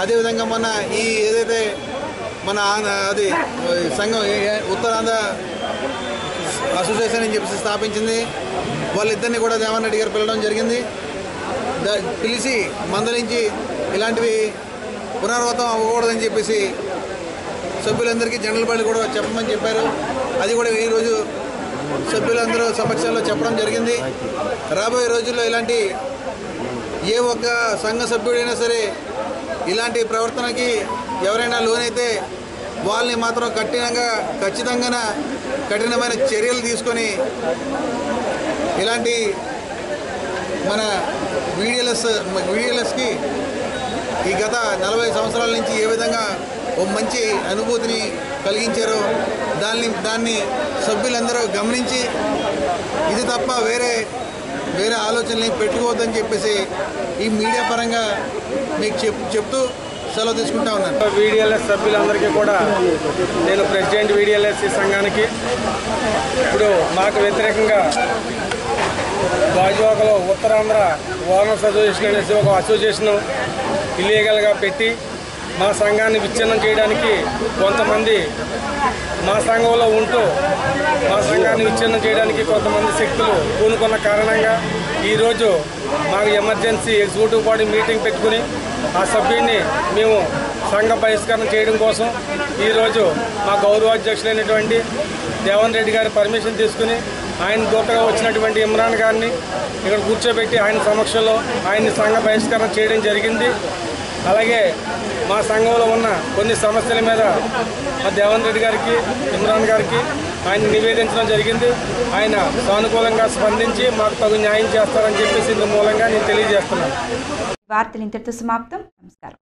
అదేవిధంగా మన ఈ ఏదైతే మన అది సంఘం ఉత్తరాంధ్ర అసోసియేషన్ అని చెప్పేసి స్థాపించింది, వాళ్ళిద్దరిని కూడా దేవన్ రెడ్డి గారు పిలవడం జరిగింది. పిలిచి మందలించి ఇలాంటివి పునరావృతం అవ్వకూడదని చెప్పేసి సభ్యులందరికీ జనరల్ బాడీ కూడా చెప్పమని చెప్పారు. అది కూడా ఈరోజు సభ్యులందరూ సమక్షంలో చెప్పడం జరిగింది. రాబోయే రోజుల్లో ఇలాంటి ఏ ఒక్క సంఘ సభ్యుడైనా సరే ఇలాంటి ప్రవర్తనకి ఎవరైనా లోనైతే వాళ్ళని మాత్రం కఠినమైన చర్యలు తీసుకొని ఇలాంటి మన వీడియోలెస్కి ఈ గత 40 సంవత్సరాల నుంచి ఏ విధంగా ఓ మంచి అనుభూతిని కలిగించారో దాన్ని సభ్యులందరూ గమనించి ఇది తప్ప వేరే ఆలోచనలు పెట్టుకోవద్దని చెప్పేసి ఈ మీడియా పరంగా మీకు చెప్తూ సెలవు తీసుకుంటా ఉన్నాను. VDLS సభ్యులందరికీ కూడా నేను ప్రెసిడెంట్ VDLS సంఘానికి ఇప్పుడు మాకు వ్యతిరేకంగా గాజువాకలో ఉత్తరాంధ్ర ఓనర్స్ అసోసియేషన్ అనేసి ఒక అసోసియేషన్ ఇల్లీగల్గా పెట్టి మా సంఘాన్ని విచ్ఛిన్నం చేయడానికి కొంతమంది మా సంఘంలో ఉంటూ మా సంఘాన్ని విచ్ఛిన్నం చేయడానికి కొంతమంది శక్తులు పూనుకున్న కారణంగా ఈరోజు మాకు ఎమర్జెన్సీ ఎగ్జిక్యూటివ్ బాడీ మీటింగ్ పెట్టుకుని ఆ సభ్యుడిని మేము సంఘ బహిష్కరణ చేయడం కోసం ఈరోజు మా గౌరవాధ్యక్షులైనటువంటి దేవన్ రెడ్డి గారి పర్మిషన్ తీసుకుని ఆయన దూతగా వచ్చినటువంటి ఇమ్రాన్ గారిని ఇక్కడ కూర్చోబెట్టి ఆయన సమక్షంలో ఆయన్ని సంఘ బహిష్కరణ చేయడం జరిగింది. అలాగే మా సంఘంలో ఉన్న కొన్ని సమస్యల మీద మా దేవన్ రెడ్డి గారికి ఇమ్రాన్ గారికి ఆయన నివేదించడం జరిగింది. ఆయన సానుకూలంగా స్పందించి మాకు తగు న్యాయం చేస్తారని చెప్పేసి ఇందు మూలంగా నేను తెలియజేస్తున్నాను. వార్తలు ఇంతటితో సమాప్తం. నమస్కారం.